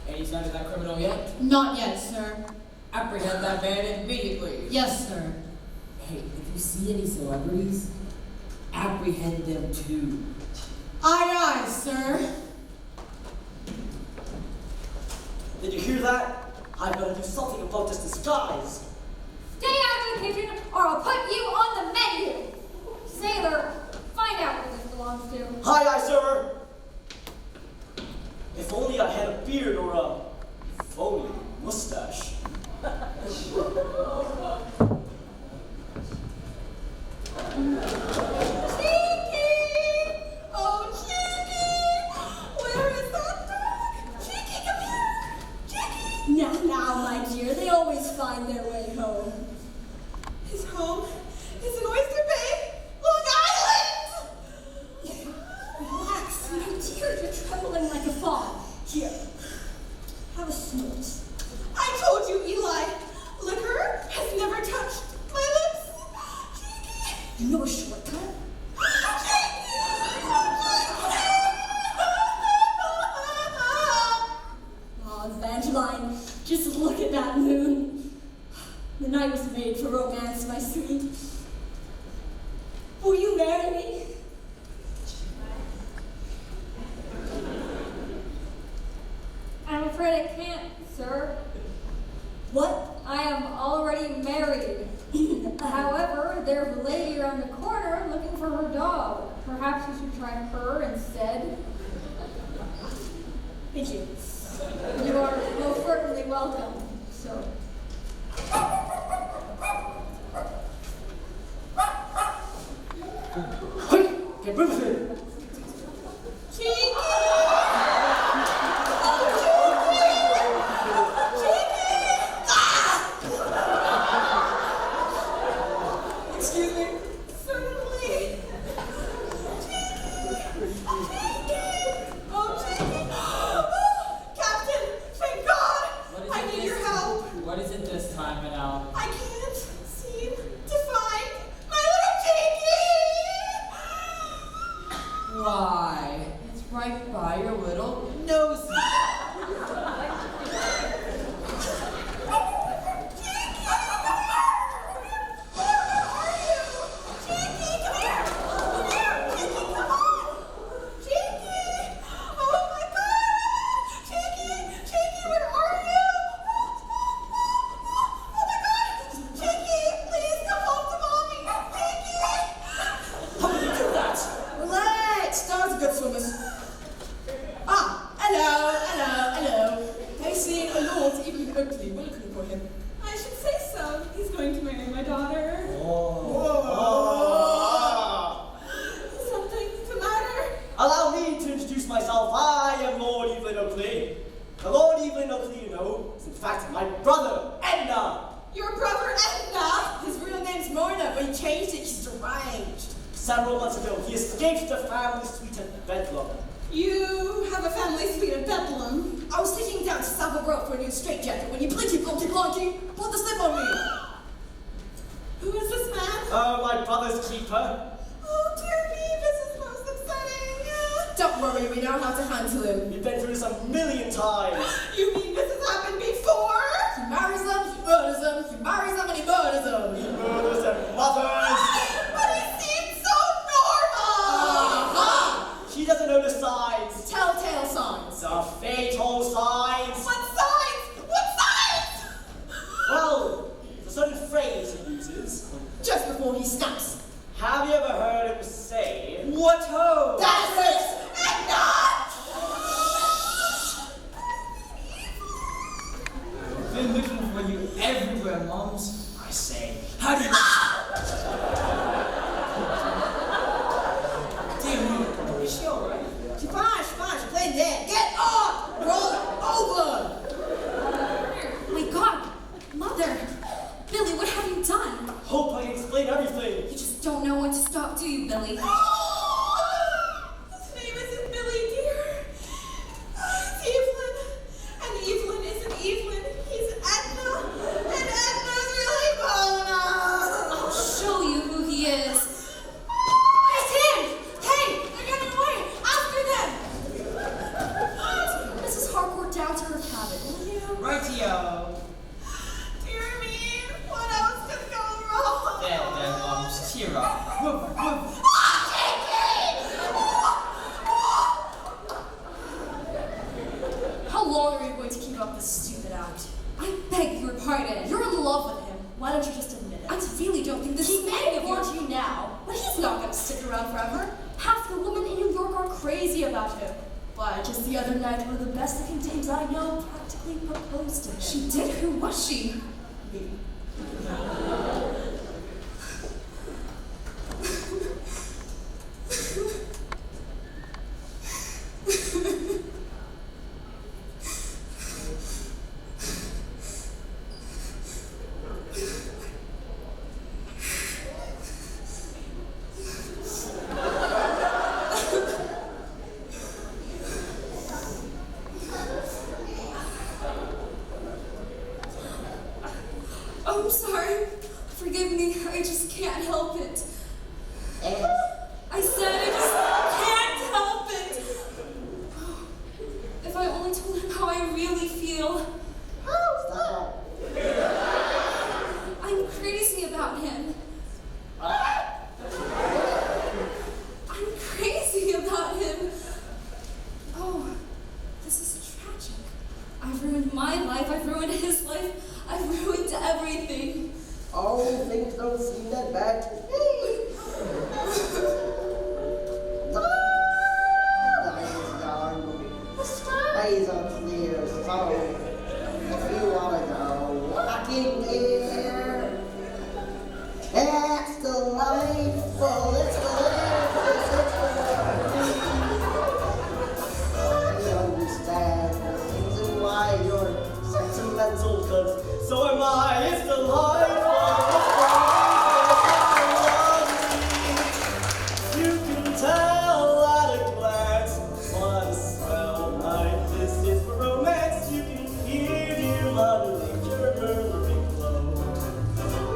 Any sign of that criminal yet? Not yet, sir. Apprehend that man immediately. Yes, sir. Hey, if you see any celebrities, apprehend them too. Aye, sir. Did you hear that? I've got to do something about this disguise. Stay out of the kitchen or I'll put you on the menu. Sailor, find out where this belongs to. Aye, sir. If only I had a beard or a phony mustache. my dear. They always find their way home. His home is in Oyster Bay, Long Island! Relax, my dear. You're trembling like a fawn. Here, have a snort. I told you, Eli, liquor has never touched my lips. You know a shortcut? Oh, Evangeline, just look at that moon. The night was made for romance, my sweet. Will you marry me? I'm afraid I can't, sir. What? I am already married. However, there's a lady around the corner looking for her dog. Perhaps you should try her instead. Thank you. You are most certainly welcome, sir. Quick, get moving! Cheeky! Excuse me? Certainly. Oh, Cheeky! Captain, thank God! I need your help. What is it this time, Manal? I can't seem to find my little Cheeky! Why, it's right by your little nose. How do you do that? Relax, dogs are good swimmers. Ah, hello. Have you seen a Lord Evelyn Oakley? We're looking for him. I should say so. He's going to marry my daughter. Something the matter? Allow me to introduce myself. I am Lord Evelyn Oakley. The Lord Evelyn Oakley, you know, is in fact my brother, Edna. Your brother Edna? His real name's Moyna, but he changed it. He's deranged. Several months ago, he escaped the family suite at Bedlam. You have a family suite at Bedlam. I was sitting down to Savile Row for a new straitjacket when you blinky blonky blonky pulled the slip on me. Who is this man? My brother's keeper. Oh, dear me, this is most upsetting. Don't worry, we know how to handle him. We've been through this a million times. You mean this has happened before? He marries them, he murders them, he marries them, and he murders them. He murders their mothers. But he seems so normal! She doesn't know the signs. Telltale signs. The fatal signs. What signs? What signs? Well, it's a certain phrase he uses. Just before he snaps. Have you ever heard him say, What ho! That's it! I've been looking for you everywhere, Mums. I say, how do you... Dear me, is she alright? She's fine, she's playing dead. Get up! Roll over! My God! Mother! Billy, what have you done? hope I can explain everything. You just don't know when to stop, do you, Billy? His name isn't Billy, dear. It's Evelyn. And Evelyn isn't Evelyn. He's Edna. And Edna's really Mona. I'll show you who he is. It's him! Hey, they're getting away! After them! Mrs. Harcourt down to her cabin, will you? Rightio. Dear me, what else could go wrong? There, Mums, cheer up. Woof, woof. How long are you going to keep up this stupid act? I beg your pardon. You're in love with him. Why don't you just admit it? I really don't think this He is may any want of your... you now, but he's not going to stick around forever. Half the women in New York are crazy about him. But just the other night, one of the best-looking dames I know practically proposed to him. She did? Who was she? Me. Oh, I'm sorry. Forgive me. I just can't help it. I said I just can't help it. If I only told him how I really feel. Stop. I'm crazy about him. I'm crazy about him. Oh, this is tragic. I've ruined my life. I've ruined his life. I've ruined everything. Oh, things don't seem that bad to me. The skies are clear, so if you want to go walking here, it's delightful, it's delicious, it's delicious. I understand the reason why you're Sentimental, cause so am I. It's delightful. You can tell at a glance what a smell like this is for romance. You can hear dear Mother Nature murmuring low.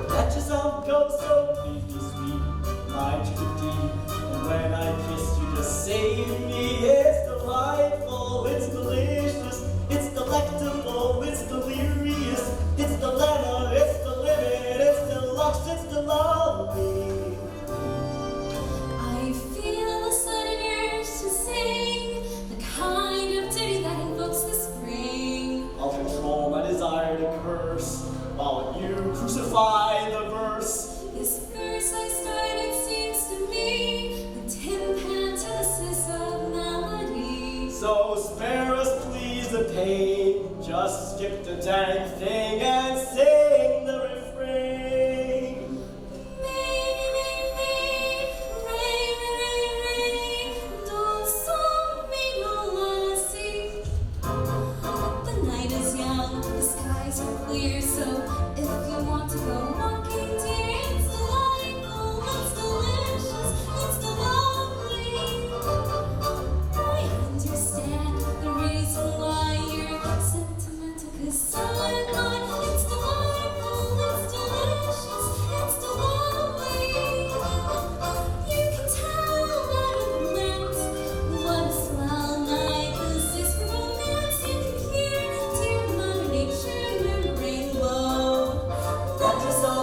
Let yourself go, so please be sweet, my Judy. And when I kiss you, just say to me, it's delightful, it's delicious, it's delectable, it's delirious, it's dilemma, it's the limit, it's deluxe, it's the lovely. I feel a sudden urge to sing the kind of ditty that invokes the spring. I'll control my desire to curse while you crucify the verse. This verse I started seems to me the timpanthesis of melody. So spare us, please, the pain. Just skip the dang thing and sing the refrain. The night is young, the skies are clear, so if you want to go walking, dear, it's delightful, it's delicious, it's lovely. I understand the reason why you're sentimental, 'cause so am I. It's delightful, it's delicious, it's lovely. You can tell at a glance what a swell night this is for romance. You can hear dear Mother Nature murmuring low. Let yourself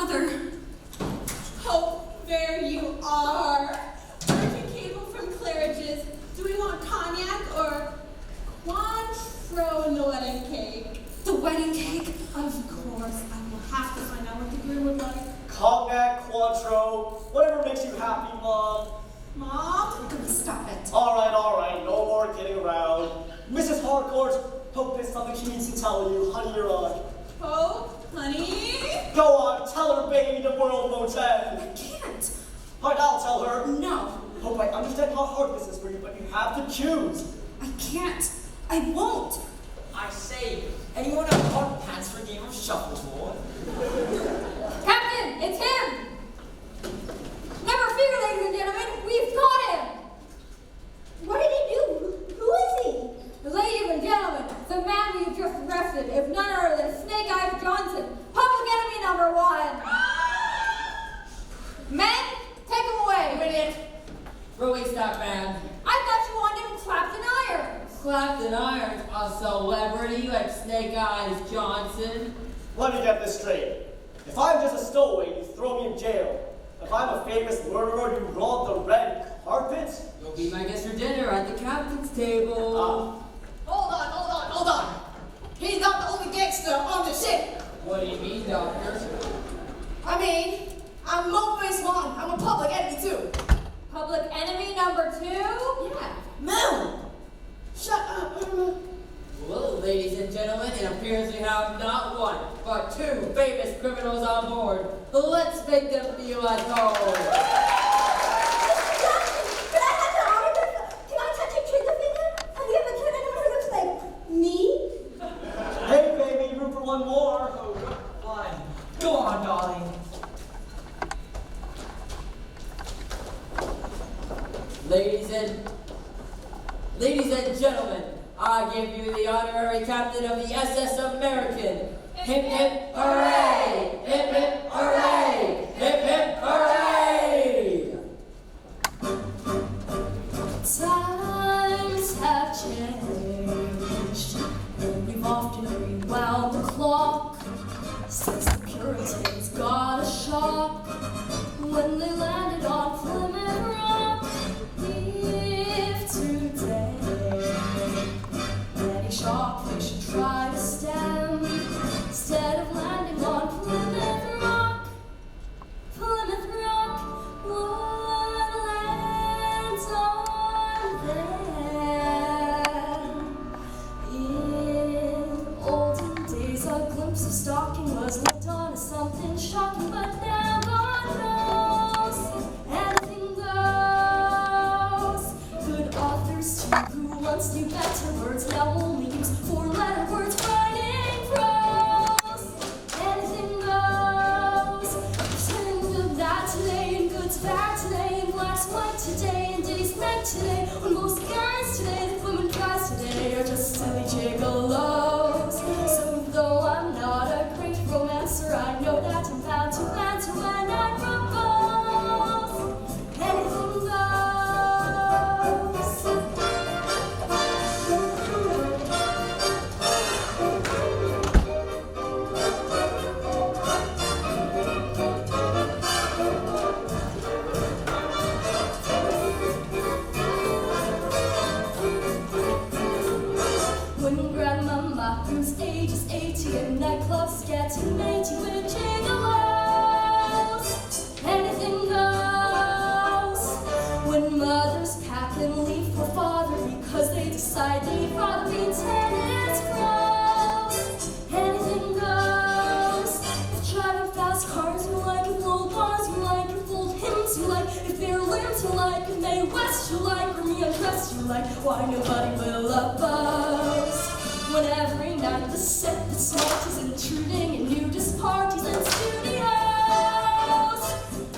Mother. Oh, there you are. Urgent cable from Claridge's. Do we want cognac or Cointreau in the wedding cake? The wedding cake? Of course. I will have to find out what the groom would like. Cognac, Cointreau, whatever makes you happy, Mom. Mom? Stop it. All right, no more kidding around. Mrs. Harcourt, hope there's something she needs to tell you. Honey, you're on. Oh, honey? Go on, tell her, baby, the world won't end. I can't. All right, I'll tell her. No. Hope I understand how hard this is for you, but you have to choose. I can't. I won't. I say, anyone have hot pants for a game of shuffleboard? Captain, it's him! Never fear, ladies and gentlemen, we've caught him! What did he do? Who is he? Ladies and gentlemen, the man we've just arrested is none other than Snake Eyes Johnson, public enemy number 1. Men, take him away. You idiot! Release that man. I thought you wanted him clapped in irons. Clapped in irons, a celebrity like Snake Eyes Johnson. Let me get this straight. If I'm just a stowaway, you throw me in jail. If I'm a famous murderer, you rob the red carpet? You'll be my guest for dinner at the captain's table. Hold on. He's not the only gangster on the ship. What do you mean, doctor? I mean, I'm Mo-Face 1. I'm a public enemy too. Public enemy number 2? Yeah. Mel! Shut up, Irma. Well, ladies and gentlemen, it appears we have not one, but 2 famous criminals on board. Let's make them feel at home. Mr. Johnson, can I have the autograph? Can I touch your trigger finger? Have you ever turned anyone who looks like me? Hey, baby, room for one more. Fine. Go on, darling. Ladies and gentlemen, I give you the honorary captain of the SS American. Hip hip hooray! Hip hip hooray! Hip hip hooray! Times have changed, and we've often rewound the clock since the Puritans got a shock when they landed on Plymouth Rock. If today any shock they should try to stem, instead of landing on Plymouth Rock, Plymouth Rock would land on them. In olden days, a glimpse of stocking was looked on as something shocking, but now God knows anything goes. Good authors too, who once knew better words, now only use 4-letter words writing prose. Anything goes. Pretending good that today and good's bad today and black's white today and day's night today. When most guys today, the women guys today are just silly gigolos. So though I'm not a great romancer, I know that I'm bound to answer when I propose. Anything goes. When Grandmama, whose age is 80, and nightclubs getting matey with gigolos, anything goes. When mothers pack and leave for father because they decide they'd rather be tenants pros, anything goes. If driving fast cars you like, if old bars you like, if old hymns you like, if they're limbs you like, if they west you like, or me undressed you like, why nobody will oppose. When every night the set that's smart is intruding in nudist parties and studios,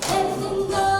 anything goes.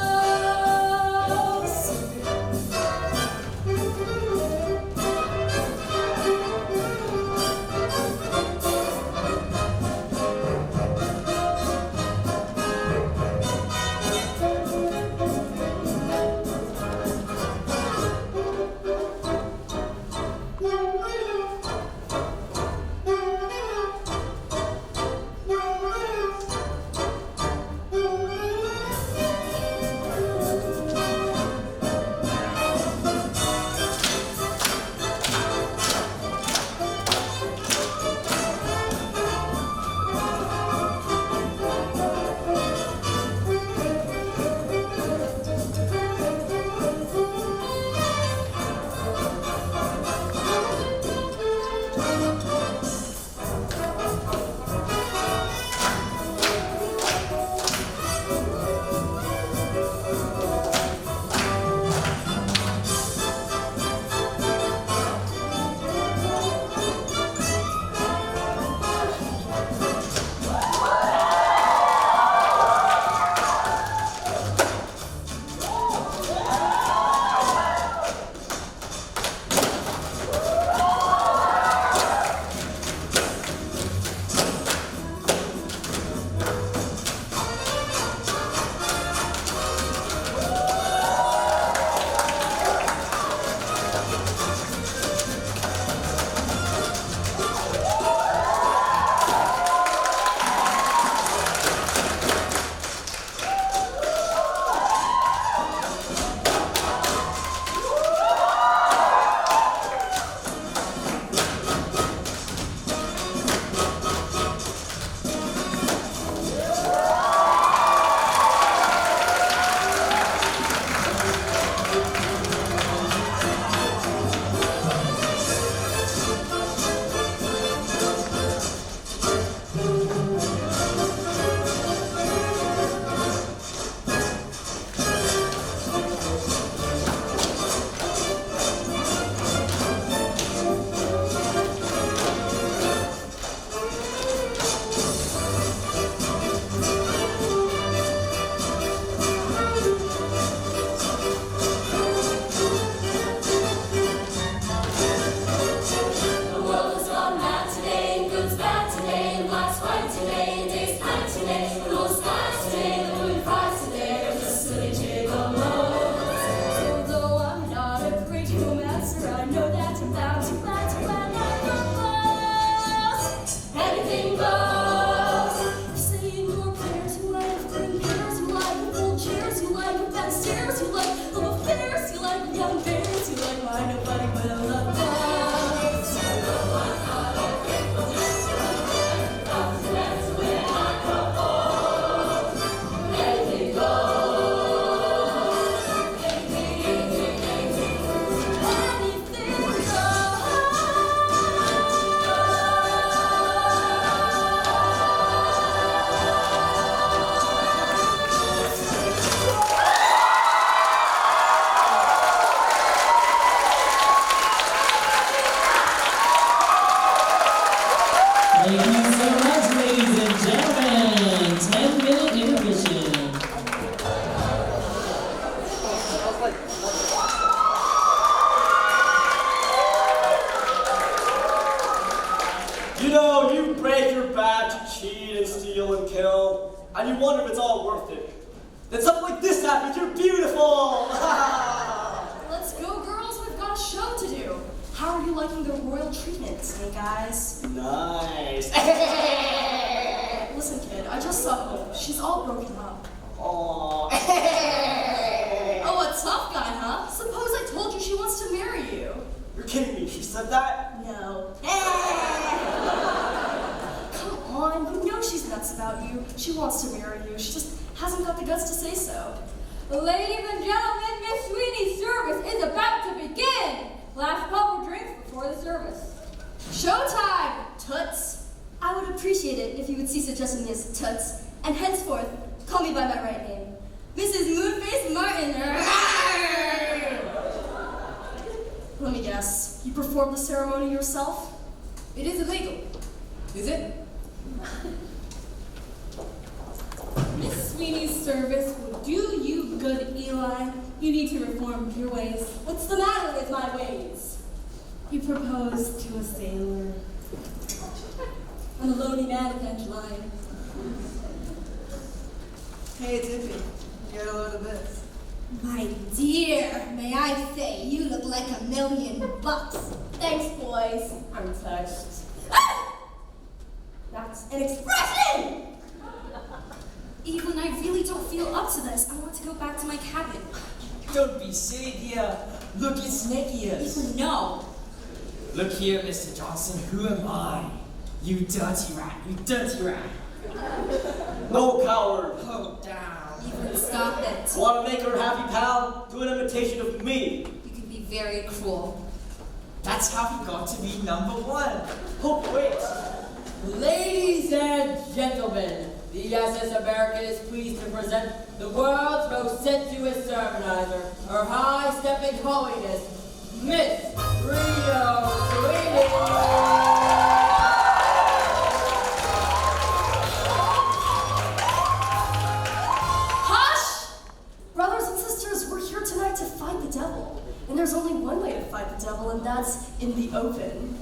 and you wonder if it's all worth it. Then something like this happens, you're beautiful! Let's go, girls. We've got a show to do. How are you liking the royal treatment, Snake Eyes? Nice. Listen, kid, I just saw Hope. She's all broken up. Aww. Oh, a tough guy, huh? Suppose I told you she wants to marry you. You're kidding me, she said that? No. Come on, you know she's nuts about you. She wants to marry you. She just hasn't got the guts to say so. Ladies and gentlemen, Miss Sweeney's service is about to begin. Last couple drinks before the service. Showtime, toots. I would appreciate it if you would cease addressing me as toots, and henceforth, call me by my right name. Mrs. Moonface Martin. Let me guess, you performed the ceremony yourself? It is illegal. Is it? Miss Sweeney's service will do you good, Eli. You need to reform your ways. What's the matter with my ways? You proposed to a sailor. I'm a lonely man, Evangeline. Hey, Tippy, get a load of this. My dear, may I say, you look like $1,000,000. Thanks, boys. I'm touched. Ah! That's an expression! Even I really don't feel up to this. I want to go back to my cabin. Don't be silly, dear. Look at Snake Ears. Even no. Look here, Mr. Johnson. Who am I? You dirty rat. You dirty rat. No, coward. Oh, down. Even stop it. Want to make her happy, pal? Do an imitation of me. You can be very cruel. That's how he got to be #1. Oh, wait. Ladies and gentlemen, the SS American is pleased to present the world's most sensuous sermonizer, Her High-Stepping Holiness, Miss Rio Sweeney. Brothers and sisters, we're here tonight to fight the devil. And there's only one way to fight the devil, and that's in the open.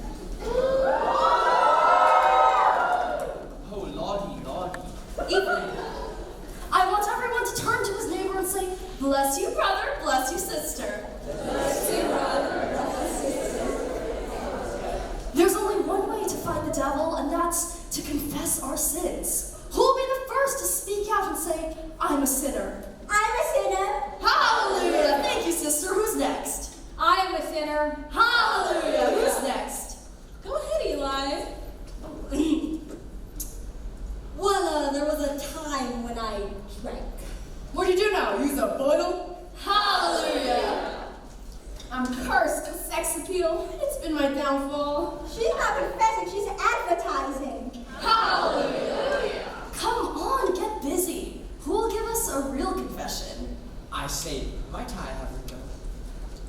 Oh, lordy, lordy. Even. I want everyone to turn to his neighbor and say, bless you, brother, bless you, sister. Bless you, brother, bless you, sister. There's only one way to fight the devil, and that's to confess our sins. Who'll be the first to speak out and say, I'm a sinner? I'm a sinner. Hallelujah! Thank you, sister. Who's next? I am a sinner. Hallelujah! Who's next? Go ahead, Eli. Well, there was a time when I drank. What do you do now? Use a bottle? Hallelujah! I'm cursed with sex appeal. It's been my downfall. She's not confessing, she's advertising. Hallelujah! Come on, get busy. Who will give us a real confession? I say, might I have a go?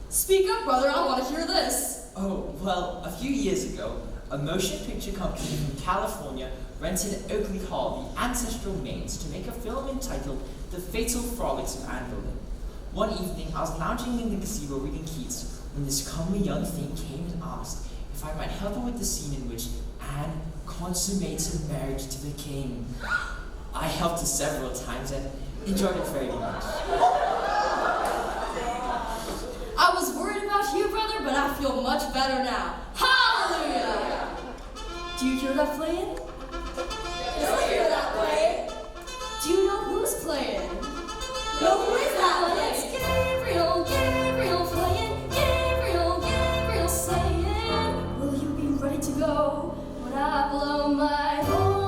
Speak up, brother. I want to hear this. Oh, well, a few years ago, a motion picture company from California rented Oakley Hall, the ancestral Mains, to make a film entitled The Fatal Frolics of Anne Boleyn. One evening, I was lounging in the gazebo reading Keats when this comely young thing came and asked if I might help her with the scene in which Anne consummates her marriage to the king. I helped her several times and enjoyed it very much. I was worried about you, brother, but I feel much better now. Hallelujah! Do you hear that playing? I hear that way. Do you know who's playing? No, who is that It's Gabriel, Gabriel playing, Gabriel saying, will you be ready to go when I blow my horn?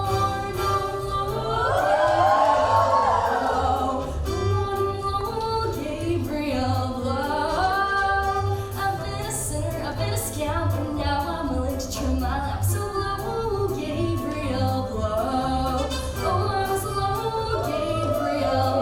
Gabriel blow. I've been a sinner, I've been a scoundrel, now I'm willing to trim my life. So blow, Gabriel blow. Oh, I'm slow, Gabriel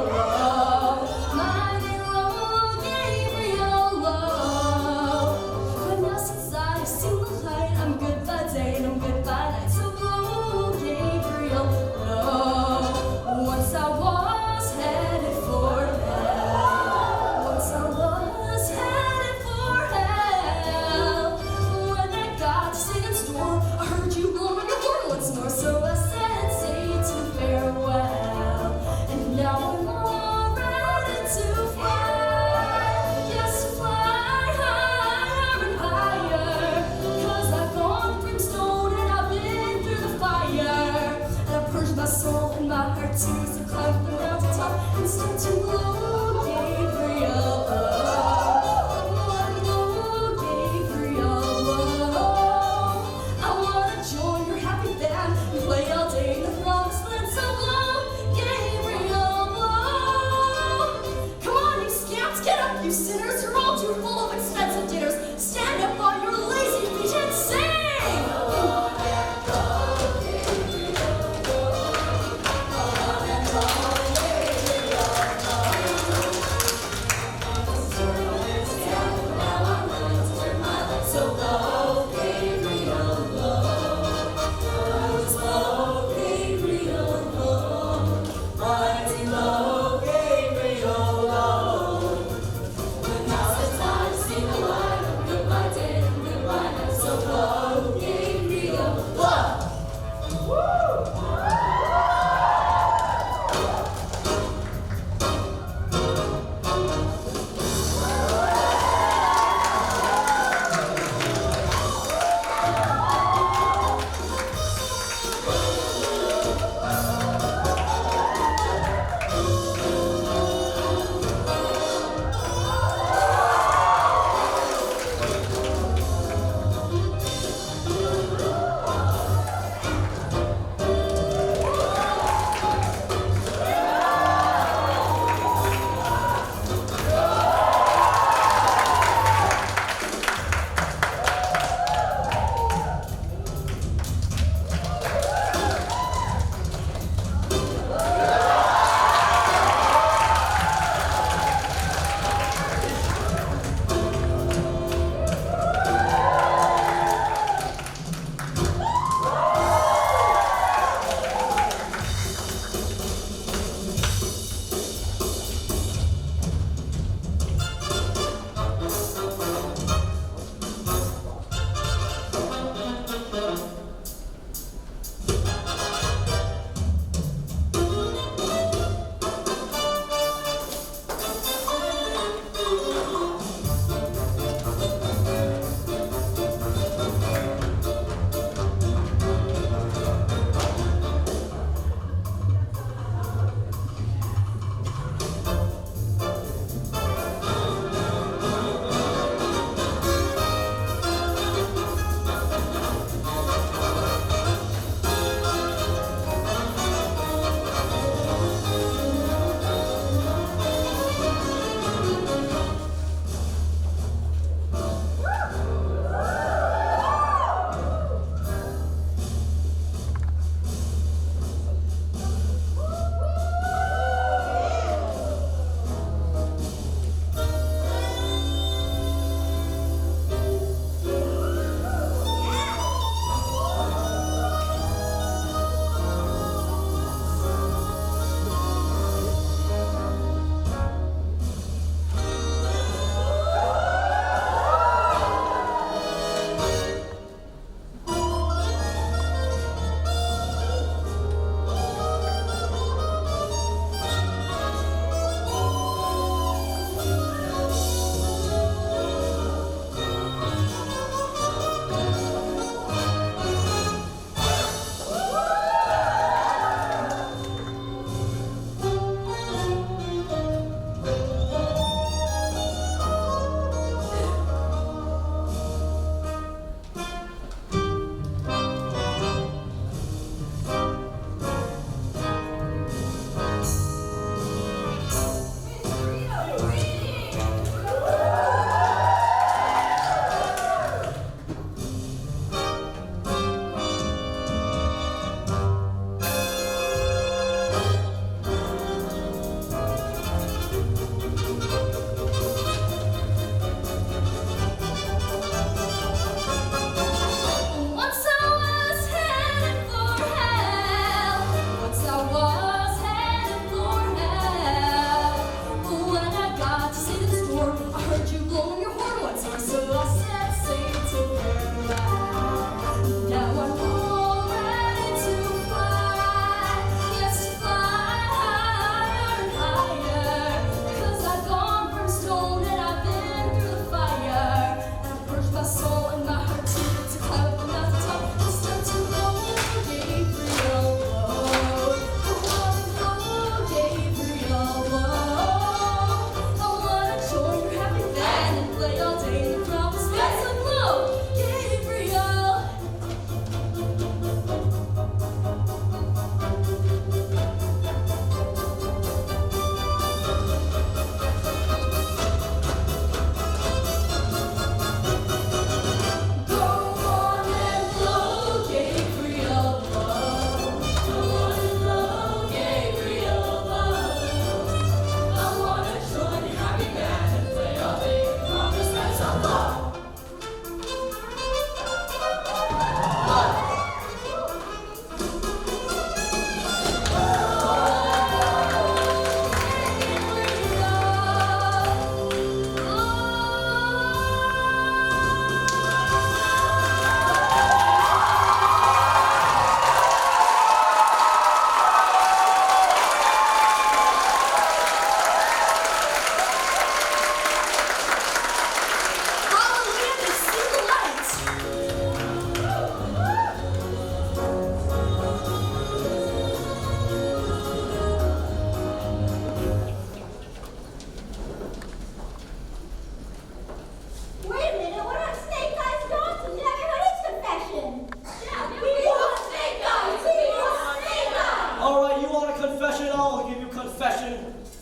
want to blow, Gabriel. I wanna blow, Gabriel. I wanna join your happy band and play all day in the promised land. So blow, Gabriel, blow. Come on, you scamps, get up, you sinners. You're all too full of expensive dinners. Stand up on your lazy feet and sing.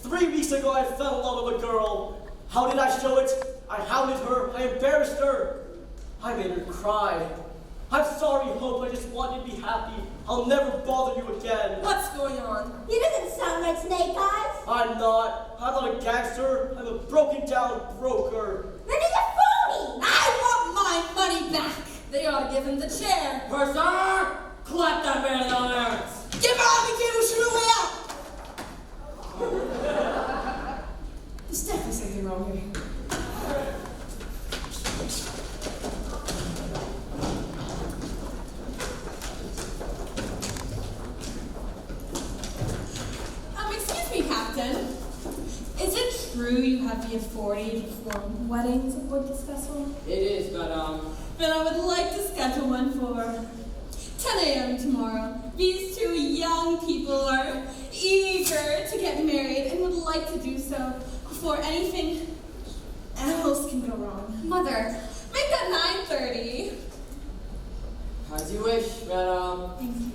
3 weeks ago I fell in love with a girl. How did I show it? I hounded her, I embarrassed her. I made her cry. I'm sorry, Hope, I just want you to be happy. I'll never bother you again. What's going on? He doesn't sound like Snake Eyes. I'm not a gangster. I'm a broken down broker. Then he's a phony. I want my money back. They ought to give him the chair. Purser, clap that man in the arms. Give her all the cable, shoot her way out. There's definitely something wrong here. Excuse me, Captain. Is it true you have the authority to perform weddings aboard this vessel? It is, madame. Then I would like to schedule one for 10 a.m. tomorrow. These two young people are eager to get married and would like to do so before anything else can go wrong. Mother, Make that 9:30. As you wish, madame. Thank you.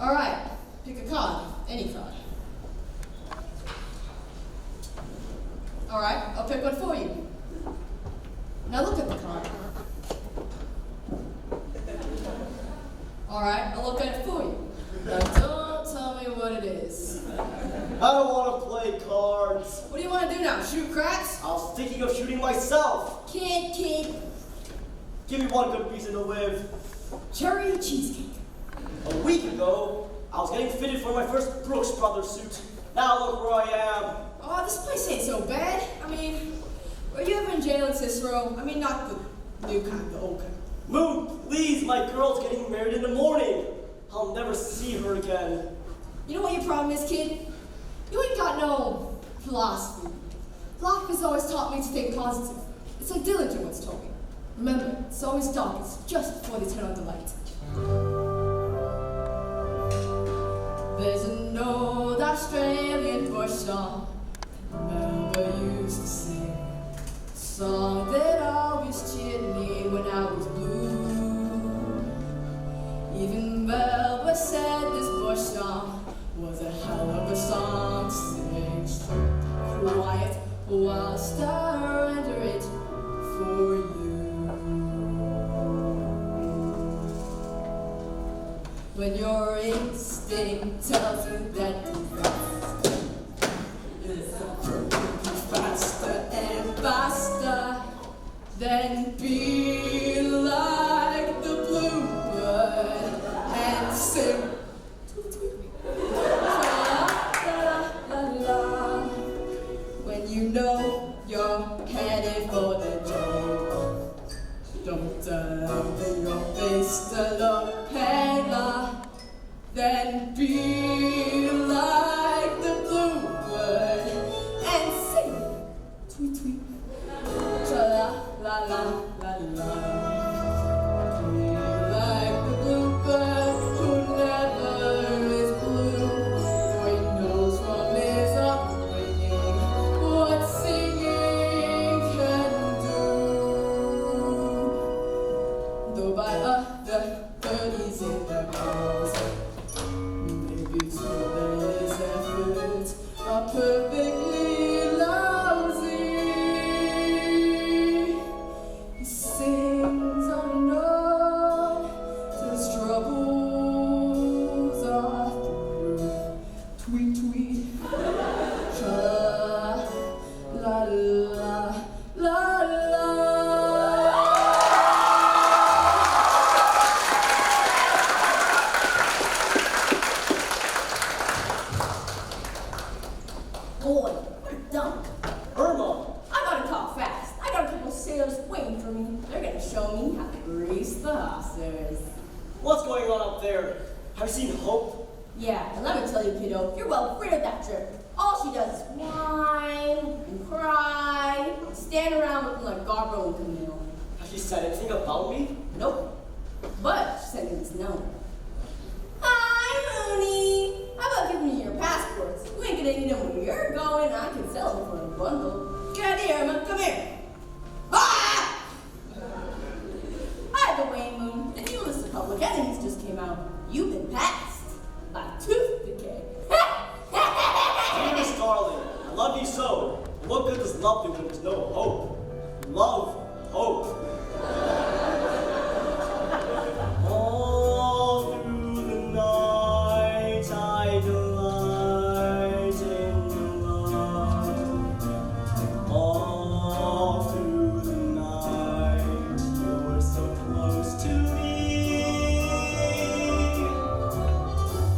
All right, pick a card, any card. All right, I'll pick one for you. Now look at the card. All right, I'll look at it for you. Now don't tell me what it is. I don't want to play cards. What do you want to do now, shoot craps? I was thinking of shooting myself. Kid. Give me one good reason to live. Cherry cheesecake. A week ago, I was getting fitted for my first Brooks Brothers suit. Now look where I am. Oh, this place ain't so bad. I mean, were you ever in jail in Cicero? I mean, not the new kind, the old kind. Moon, please, my girl's getting married in the morning. I'll never see her again. You know what your problem is, kid? You ain't got no philosophy. Life has always taught me to think positive. It's like Dillinger once told me. Remember, it's always darkest just before they turn on the light. There's an old Australian bush song Mother used to sing, a song that always cheered me when I was blue. Even Melba said this bush song was a hell of a song to sing. So quiet whilst I render it for you. When your instinct instinct tells her that the rest is faster and faster than be like the bluebird and sing. La-la-la-la. When you know you're headed for the jungle, don't allow your face to look paler than be like the bluebird and sing. Tweet, tweet. Tra-la-la-la-la-la. Be like the bluebird who never is blue, for he knows from his upbringing what singing can do. Though by other birdies in the house, maybe to his efforts are perfectly lousy. He sings unknown till his troubles are through. Tweet, tweet, tra-la-la-la-la. Boy, what a dump. Irma! I gotta talk fast. I got a couple sailors waiting for me. They're gonna show me how to grease the hawsers. What's going on up there? Have you seen Hope? Yeah, and let me tell you, kiddo, you're well rid of that trip. All she does is whine and cry and stand around looking like Garbo and Camille. Has she said anything about me? Nope. But she sent me this note. Hi, Mooney. How about giving me your passports? You ain't gonna need them where you're going. I can sell them for a bundle. Get out of here, Irma. Come here. Ah! By the way, Moon, the new list of public enemies just came out. You've been passed by tooth decay. Dearest darling, I love you so. But what good does love do when there's no hope? Love, hope. All through the night I delight in your love. All through the night you're so close to me.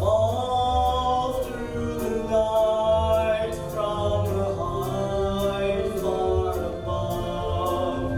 All through the night from the height far above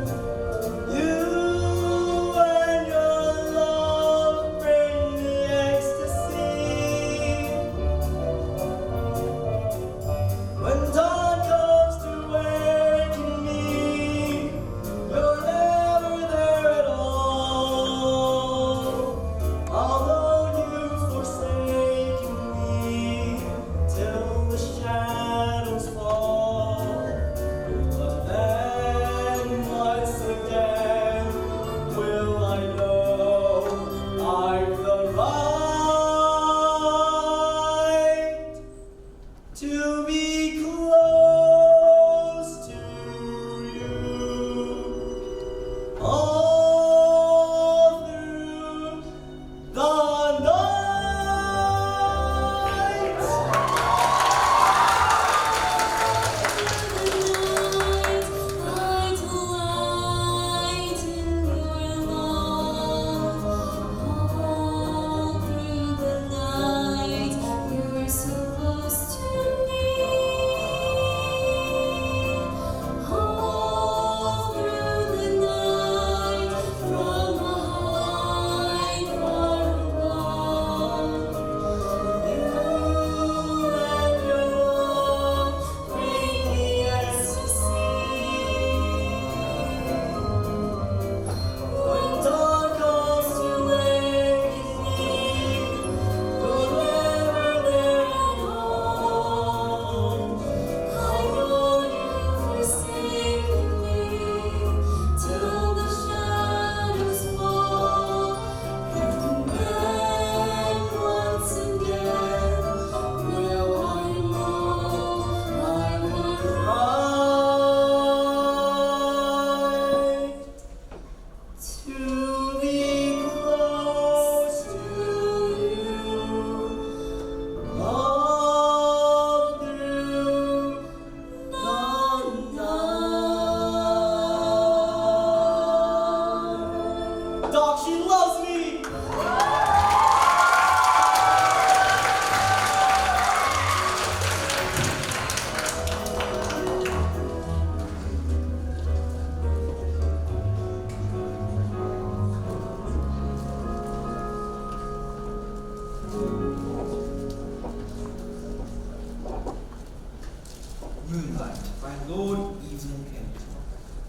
Moonlight by Lord Evelyn Pym.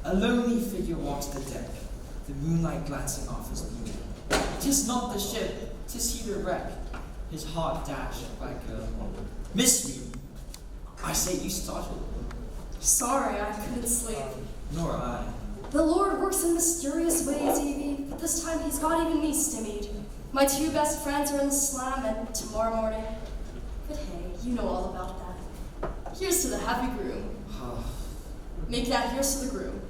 A lonely figure walks the deck, the moonlight glancing off his beam. 'Tis not the ship, 'tis he the wreck, his heart dashed like a miss me. I say you started. Sorry, I couldn't sleep. Nor I. The Lord works in mysterious ways, Evie, but this time he's got even me stymied. My two best friends are in the slam and tomorrow morning. But hey, you know all about that. Here's to the happy groom. Make that here's to the groom.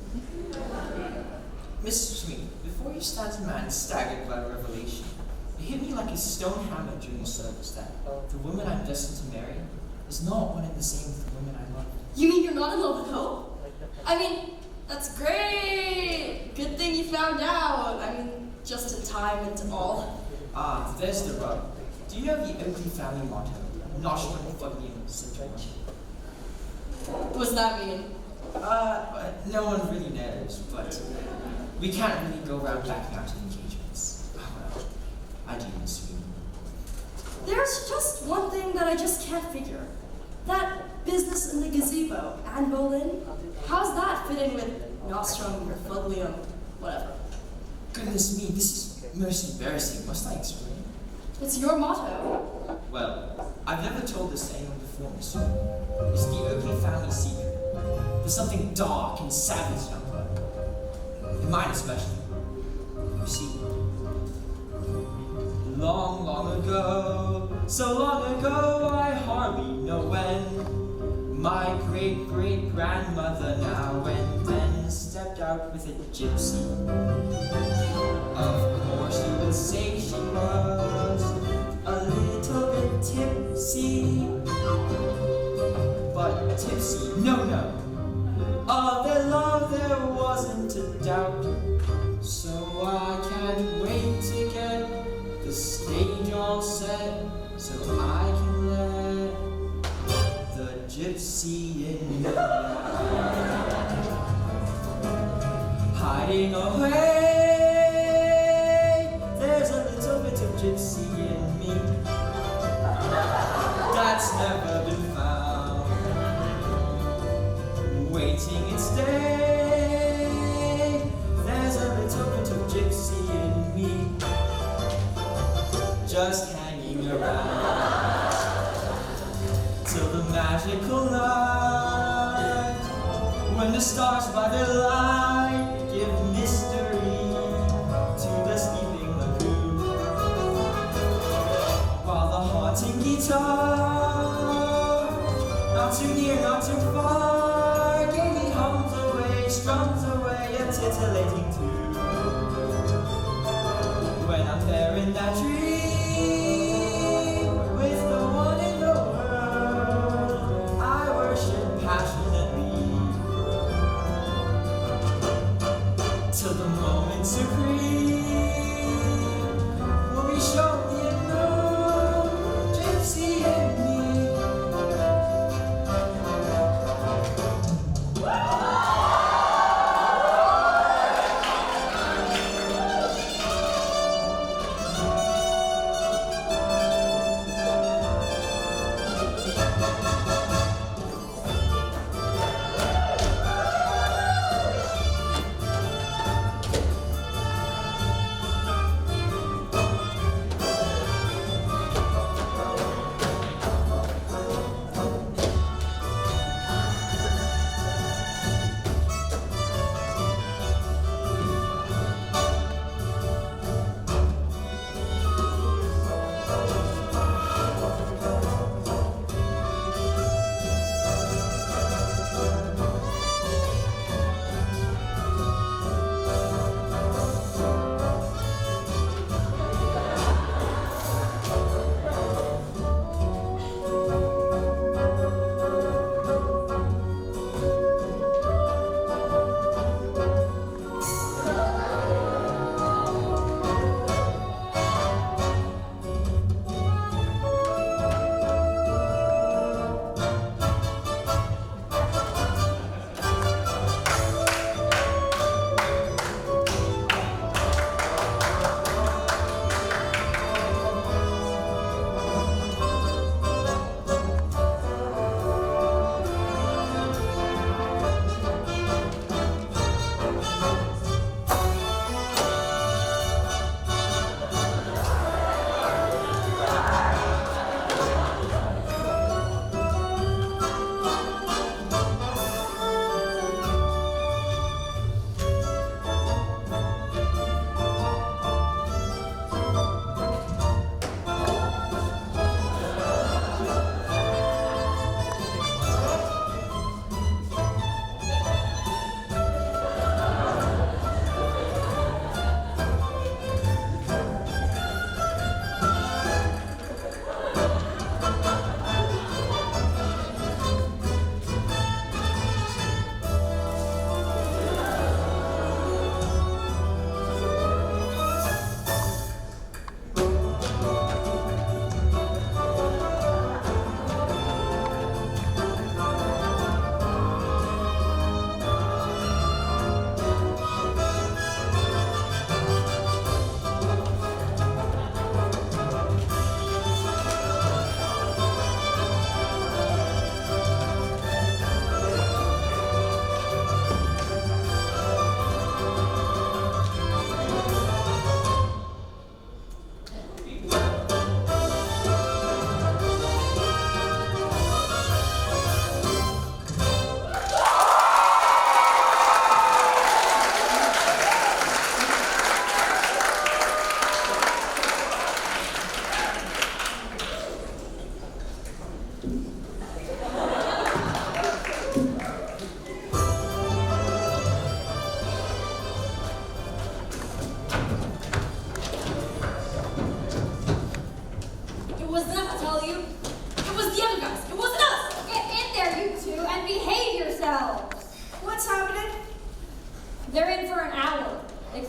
Mr. Sweeney, before you stand a man staggered by revelation, it hit me like a stone hammer during the service that the woman I'm destined to marry is not one and the same with the woman I love. You mean you're not in love with Hope? I mean, that's great! Good thing you found out. I mean, just in time and all. Ah, there's the rub. Do you know the Oakley family motto? Nostrum Fugnium Citroen. What's that mean? No one really knows, but we can't really go around backing out to engagements. Oh well, I do, Miss Sweeney. There's just one thing that I just can't figure. That business in the gazebo, Anne Boleyn, how's that fit in with Nostrum or Fluglium, whatever? Goodness me, this is most embarrassing. Must I explain? It's your motto. Well, I've never told this to anyone before, Miss Sweeney. It's the Oakley family secret. There's something dark and savage about it. In mine especially. You see, long, long ago, so long ago I hardly know when, my great-great-grandmother now and then stepped out with a gypsy. Of course you would say she was a little bit tipsy, but tipsy, no. Of their love there wasn't a doubt, so I can't wait to get the stage all set, so I can let the gypsy in me. Hiding away, there's a little bit of gypsy in me that's never been found, waiting its day. There's a little bit of gypsy in me, just hanging around till the magical night, when the stars by their light give mystery to the sleeping lagoon, while the haunting guitar, not too near, not too far, gaily hums away, strums away a titillating tune. When I'm there in that dream, with the one in the world I worship passionately, till the moment supreme will be shown the unknown gypsy in me.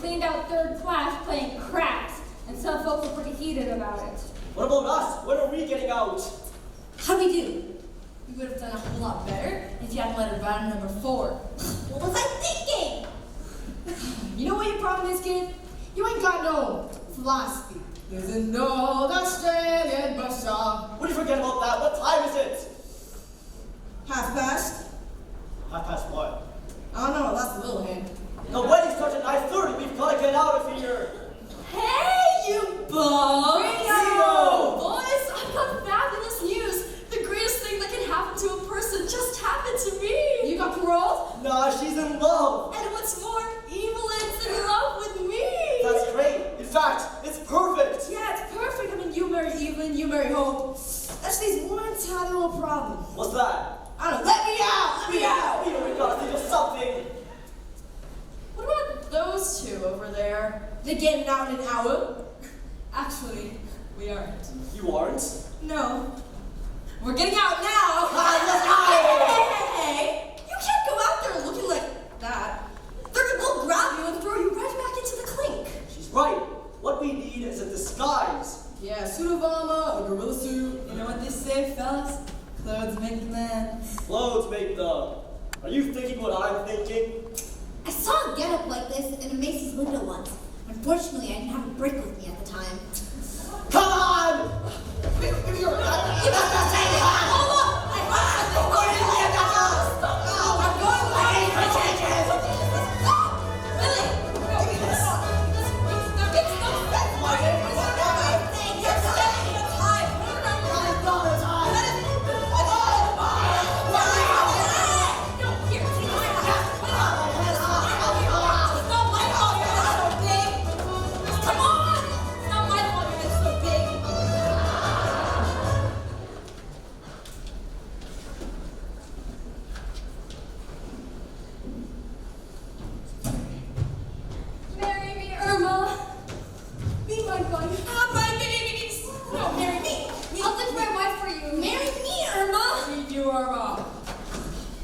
cleaned out third class playing craps, and some folks are pretty heated about it. What about us? When are we getting out? How'd we do? We would have done a whole lot better if you hadn't let her run number 4. What was I thinking? You know what your problem is, kid? You ain't got no philosophy. There's an old Australian bus song. Would you forget about that? What time is it? 1:30. 1:30. I don't know, that's a little hand. The wedding starts at 9:30. We've got to get out of here. Hey, you bums! Rio! Boys, I've got fabulous news. The greatest thing that can happen to a person just happened to me. You got paroled? Nah, she's in love. And what's more, Evelyn's in love with me. That's great. In fact, it's perfect. Yeah, it's perfect. I mean, you marry Evelyn, you marry Hope. That's these one tiny little problem. What's that? I don't know, let me out! Let me out! Peter, we gotta think of something. What about those two over there? They get out in an hour. Actually, we aren't. You aren't? No. We're getting out now! Hey! You can't go out there looking like that. They'll grab you and throw you right back into the clink. She's right. What we need is a disguise. Yeah, suit of armor, a gorilla suit. You know what they say, fellas? Clothes make the man. Clothes make the... Are you thinking what I'm thinking? I saw a getup like this in a Macy's window once. Unfortunately, I didn't have a brick with me at the time. Come on! Marry me, Irma. Be my wife. No, marry me. I'll take my wife for you. Marry me, Irma. Me, you, Irma.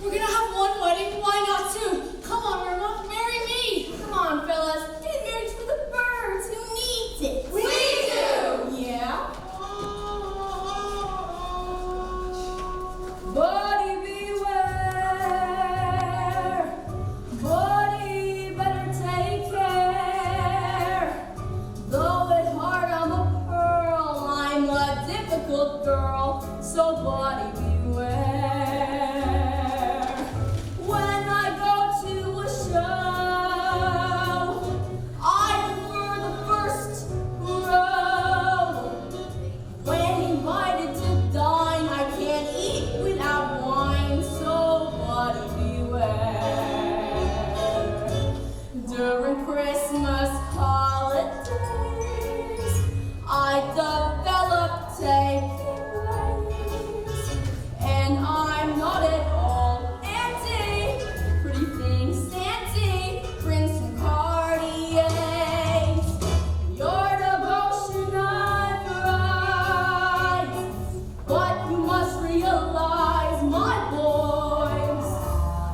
We're gonna have one wedding. Why not two? Come on, Irma. Marry me. Come on, fellas. Getting married for the birds. Who needs it? We do. Yeah? Buddy, beware. Buddy, better take care. Though it's hard, I'm a pearl. I'm a difficult girl. So, buddy, beware. When I go to a show, I prefer the first row. When invited to dine, I can't eat without wine, so buddy beware. During Christmas holidays, I develop taking ways, and I'm not at all anti pretty things, Santy, Prince and Cartiers. Your devotion I prize, but you must realize, my boys,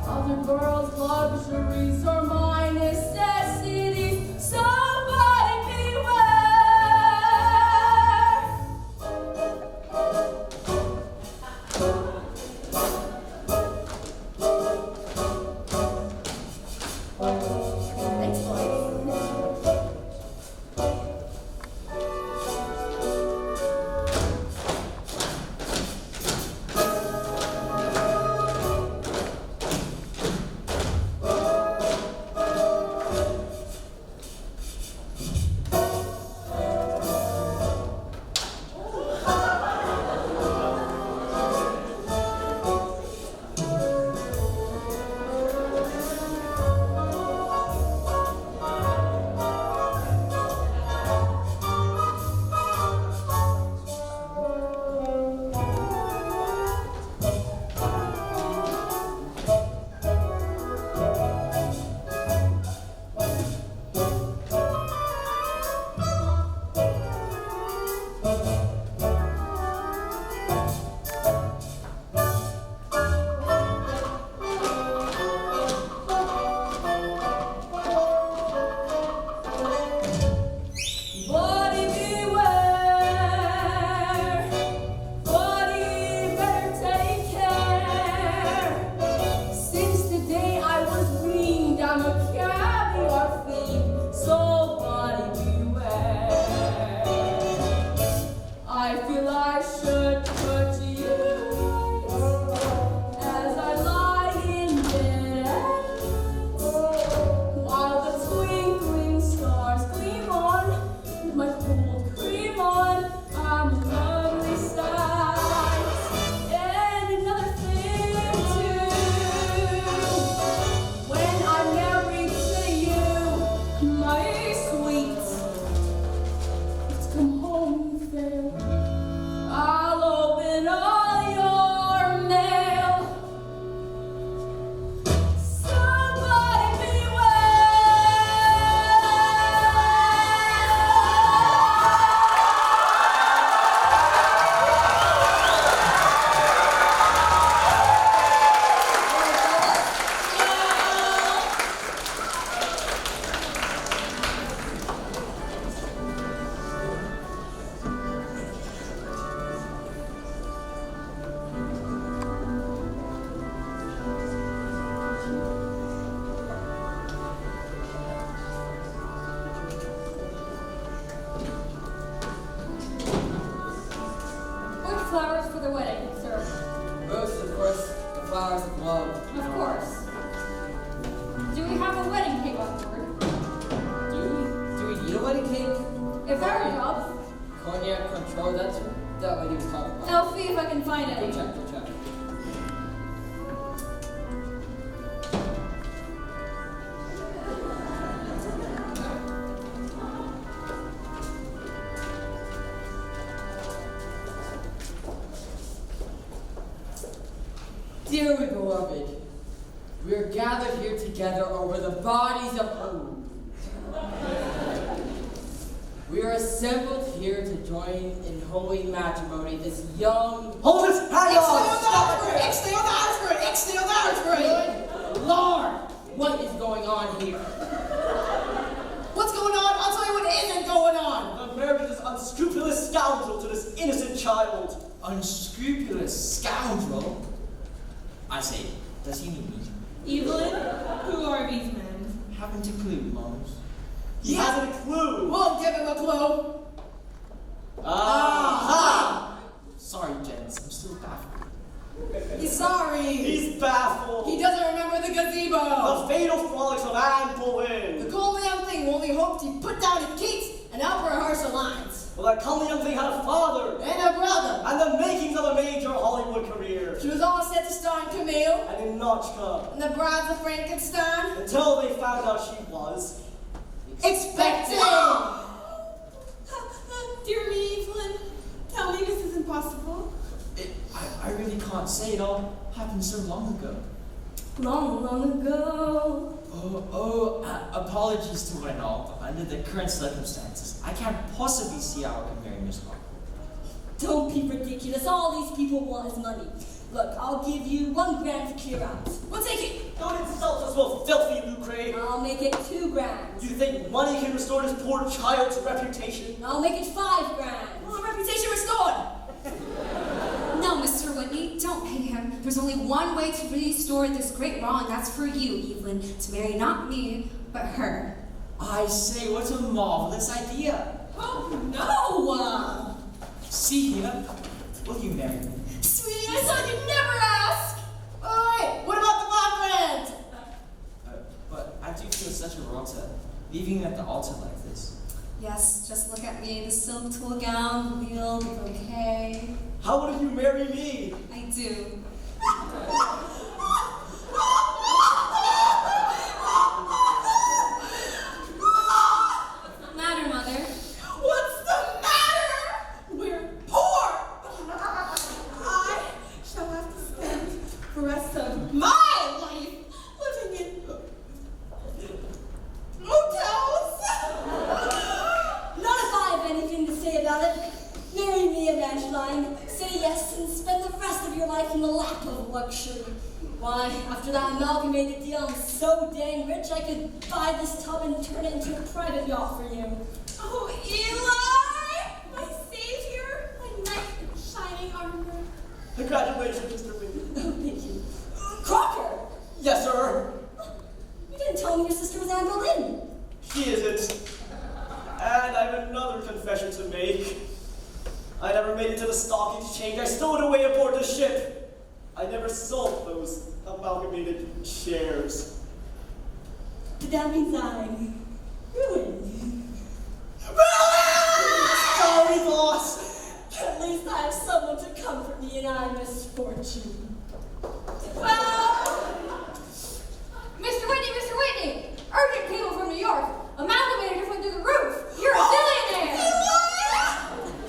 other girls' luxuries are my necessities. Somebody beware. Thanks, boys. stars above. Of course. Do we have a wedding cake on board? Do we need a wedding cake? If that were jobs, Cognac control, that's what he was talking about. I'll see if I can find Good any. check, good check. Dearly beloved, we are gathered here together over the bodies of We are assembled here to join in holy matrimony this young... Hold it! Hang on! Good Lord! What is going on here? What's going on? I'll tell you what isn't going on. I'm married to this unscrupulous scoundrel, to this innocent child. Unscrupulous scoundrel? I say, does he mean me? Evelyn, who are these men? Haven't a clue, Mons. He hasn't a clue. We'll give him a clue. Aha! Sorry, gents, I'm still baffled. He's sorry. He's baffled. He doesn't remember the gazebo. The fatal frolics of Anne Boleyn. The comely young thing who only hoped he'd put down his keats and out for harsher lines. Well, that comely young thing had a father. And a brother. And the makings of a major Hollywood career. She was all set to star in Camille. And in Notchka. And the Brides of Frankenstein. Until they found out she was... Expecting! Dear me, Evelyn, tell me this is impossible. I really can't say. It all happened so long ago. Long, long ago. Apologies to one and all, but under the current circumstances, I can't possibly see how I can marry Miss Marple. Don't be ridiculous. All these people want is money. Look, I'll give you $1 to clear out. We'll take it. Don't insult us, well, filthy Lucre. I'll make it $2 grand. You think money can restore this poor child's reputation? I'll make it $5 grand. Well, reputation restored. No, Mr. Whitney, don't pay him. There's only one way to restore this great wrong. That's for you, Evelyn, to marry not me, but her. I say, what a marvelous idea. Oh, no! See here, will you marry me? Sweetie, I thought you'd never ask. Alright, what about the $5 grand? But I do feel such a rotter, leaving you at the altar like this. Yes, just look at me. The silk tulle gown, the wheel, the bouquet. How would you marry me? I do. Matter, Mother. What's the matter? We're poor! I shall have to spend the rest of my life living in motels. Not if I have anything to say about it. Marry me, Evangeline. Say yes and spend the rest of your life in the lap of luxury. Why, after that amalgamated deal, I'm so dang rich I could buy this tub and turn it into a private yacht for you. Oh, Eli! My savior! My knight in shining armor. Congratulations, Mr. Whitney. Oh, thank you. Crocker! Yes, sir. You didn't tell me your sister was Anne Boleyn. She isn't. And I have another confession to make. I never made it to the stock exchange. I stowed away aboard the ship. I never sold those amalgamated shares. But that means I'm ruined. Sorry, boss. At least I have someone to comfort me in our misfortune. Well, Mr. Whitney, urgent cable from New York. Amalgamated went through the roof. You're a billionaire.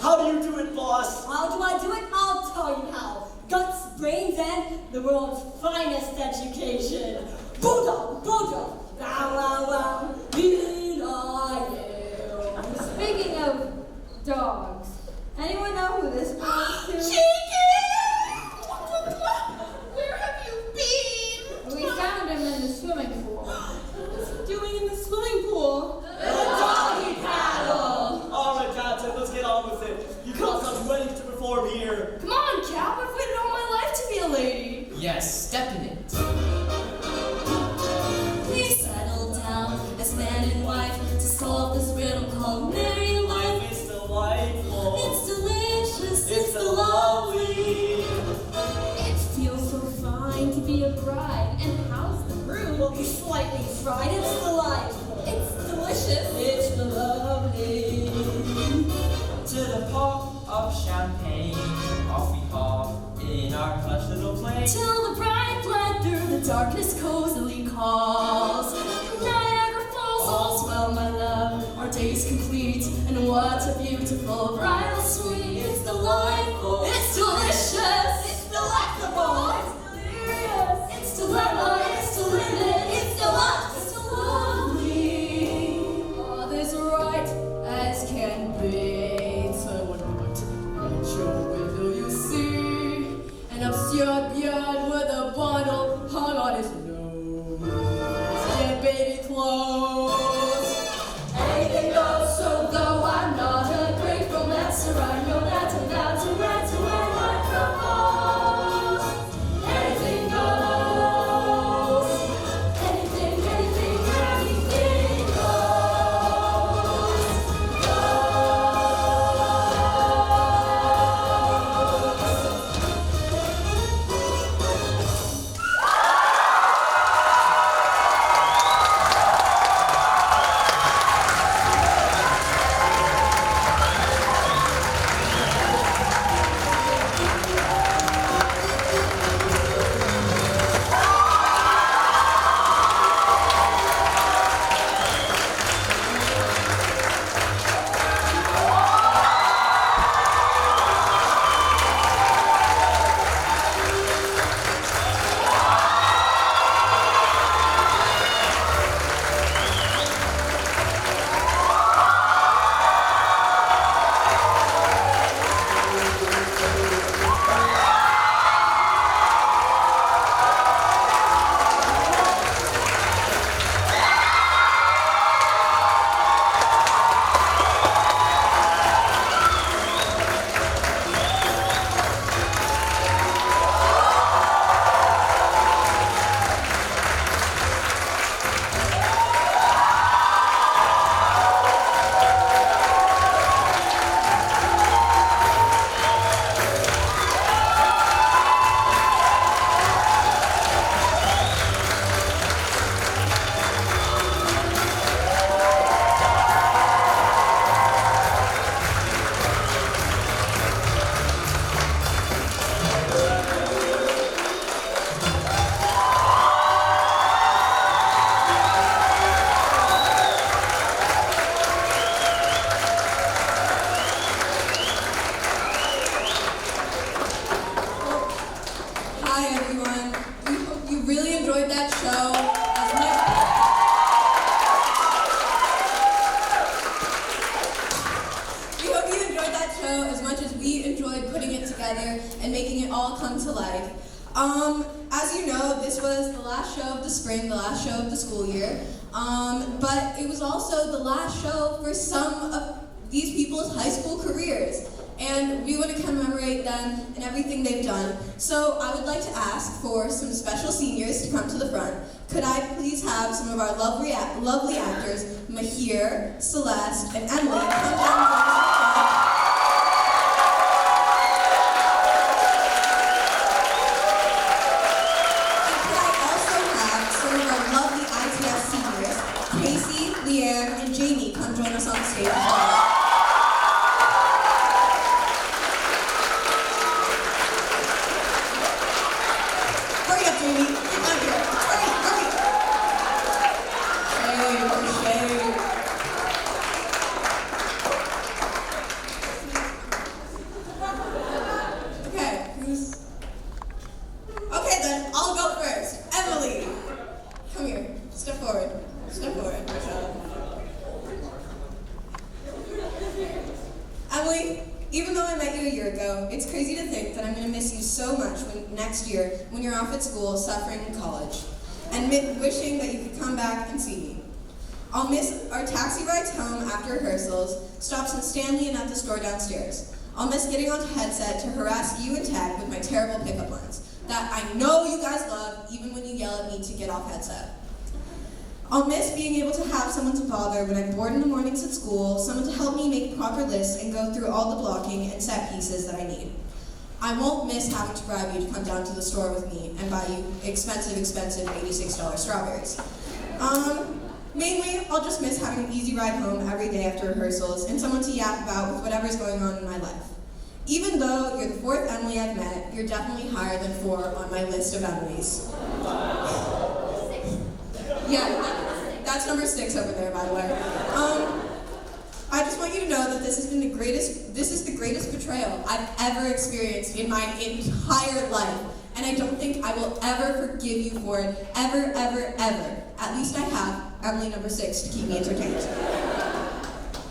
How do you do it, boss? How do I do it? I'll tell you how. Guts, brains, and the world's finest education. Bulldog, bulldog, wow, wow, wow, Speaking of dogs, anyone know who this belongs to? Where have you been? We found him in the swimming pool. What's he doing in the swimming pool? Doggy paddle! Alright, Captain, let's get on with it. You got us ready to perform here. Come on, Cap. I've waited all my life to be a lady. Yes, step in it. Please settle down as man and wife to solve this riddle called married life. It's delightful. It's delicious. It's so lovely. It feels so fine to be a bride. And how's the groom? Will be slightly fried. It's delightful. It's delicious. It's lovely. To the pop of champagne, off we hop in our plush little plane. Till the bride fled through the darkness cozily calls. Niagara Falls, all's well, my love. Our day's complete, and what a beautiful bridal suite. It's delightful. It's delicious. It's delectable. It's delirious. It's dilemma. It's delimited. It's deluxe. It's lovely. All is right as can be. So not at your window you see an obscure beard with a bundle hung on his nose. Get baby clothes. Anything goes, so though I'm not a great romancer, I know that I'm about to rant to when I propose. Anything goes. Anything, anything, anything goes. Hi everyone. We hope you really enjoyed that show as much. We hope you enjoyed that show as much as we enjoyed putting it together and making it all come to life. As you know, this was the last show of the spring, the last show of the school year. But it was also the last show for some of these people's high school careers. And we want to commemorate them and everything they've done. So I would like to ask for some special seniors to come to the front. Could I please have some of our lovely actors, Mahir, Celeste, and Emily, come down and join us at the front. And could I also have some of our lovely ITF seniors, Casey, Leanne, and Jamie, come join us on the stage as well. Hurry up, Jamie. Get out here. Hurry. Shame. Okay, then, I'll go first. Emily, come here. Step forward. Emily, even though I met you a year ago, it's crazy to think that I'm going to miss you so much next year when you're off at school suffering in college, and wishing that you could come back and see me. I'll miss our taxi rides home after rehearsals, stops in Stanley and at the store downstairs. I'll miss getting onto headset to harass you and Tag with my terrible pickup lines that I know you guys love even when you yell at me to get off headset. I'll miss being able to have someone to bother when I'm bored in the mornings at school, someone to help me make proper lists and go through all the blocking and set pieces that I need. I won't miss having to bribe you to come down to the store with me and buy you expensive $86 strawberries. Mainly, I'll just miss having an easy ride home every day after rehearsals and someone to yap about with whatever's going on in my life. Even though you're the 4th Emily I've met, you're definitely higher than 4 on my list of Emilys. Yeah, that's number 6 over there, by the way. I just want you to know that this is the greatest betrayal I've ever experienced in my entire life. And I don't think I will ever forgive you for it, ever, ever, ever. At least I have Emily number 6 to keep me entertained.